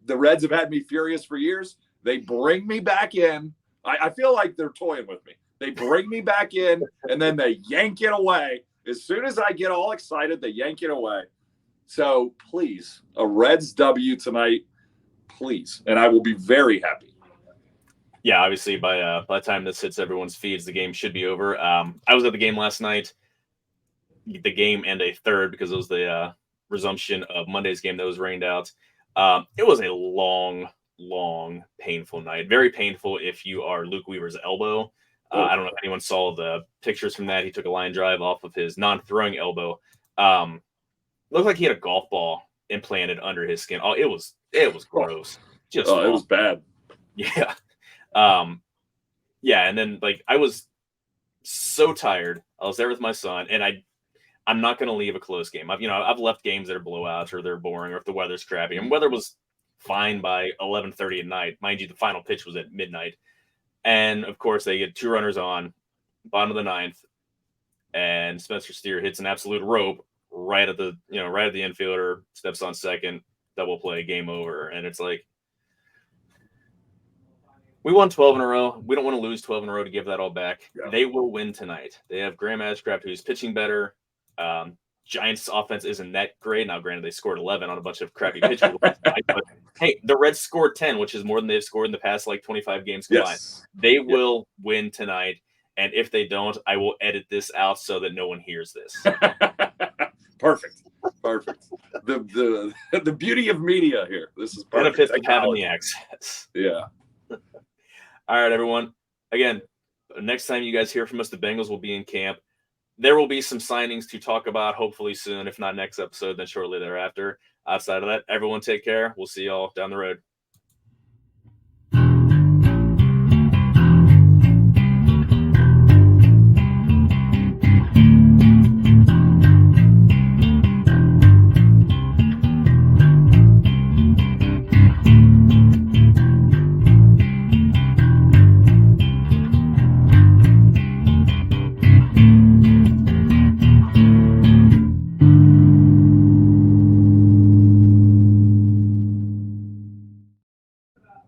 Reds have had me furious for years. They bring me back in. I feel like they're toying with me. They bring me back in, and then they yank it away. As soon as I get all excited, they yank it away. So, please, a Reds W tonight, please. And I will be very happy. Yeah, obviously, by the time this hits everyone's feeds, the game should be over. I was at the game last night. The game and a third, because it was the resumption of Monday's game that was rained out. It was a long, painful night. Very painful if you are Luke Weaver's elbow. I don't know if anyone saw the pictures from that. He took a line drive off of his non-throwing elbow. Looked like he had a golf ball implanted under his skin. Oh, it was gross. Just it was bad. Yeah. Yeah, and then like I was so tired. I was there with my son, and I'm not going to leave a close game. I've left games that are blowouts or they're boring or if the weather's crappy. And weather was fine by 11:30 at night. Mind you, the final pitch was at midnight. And of course, they get 2 runners on, bottom of the 9th, and Spencer Steer hits an absolute rope right at the infielder, steps on second, double play, game over. And it's like, we won 12 in a row. We don't want to lose 12 in a row to give that all back. Yeah. They will win tonight. They have Graham Ashcraft, who's pitching better. Giants offense isn't that great. Now, granted, they scored 11 on a bunch of crappy pitchers. But hey, the Reds scored 10, which is more than they've scored in the past 25 games combined. Yes. They will win tonight. And if they don't, I will edit this out so that no one hears this. Perfect. The beauty of media here. This is perfect. Benefits of having the access. Yeah. All right, everyone. Again, next time you guys hear from us, the Bengals will be in camp. There will be some signings to talk about, hopefully soon. If not next episode, then shortly thereafter. Outside of that, everyone take care. We'll see y'all down the road.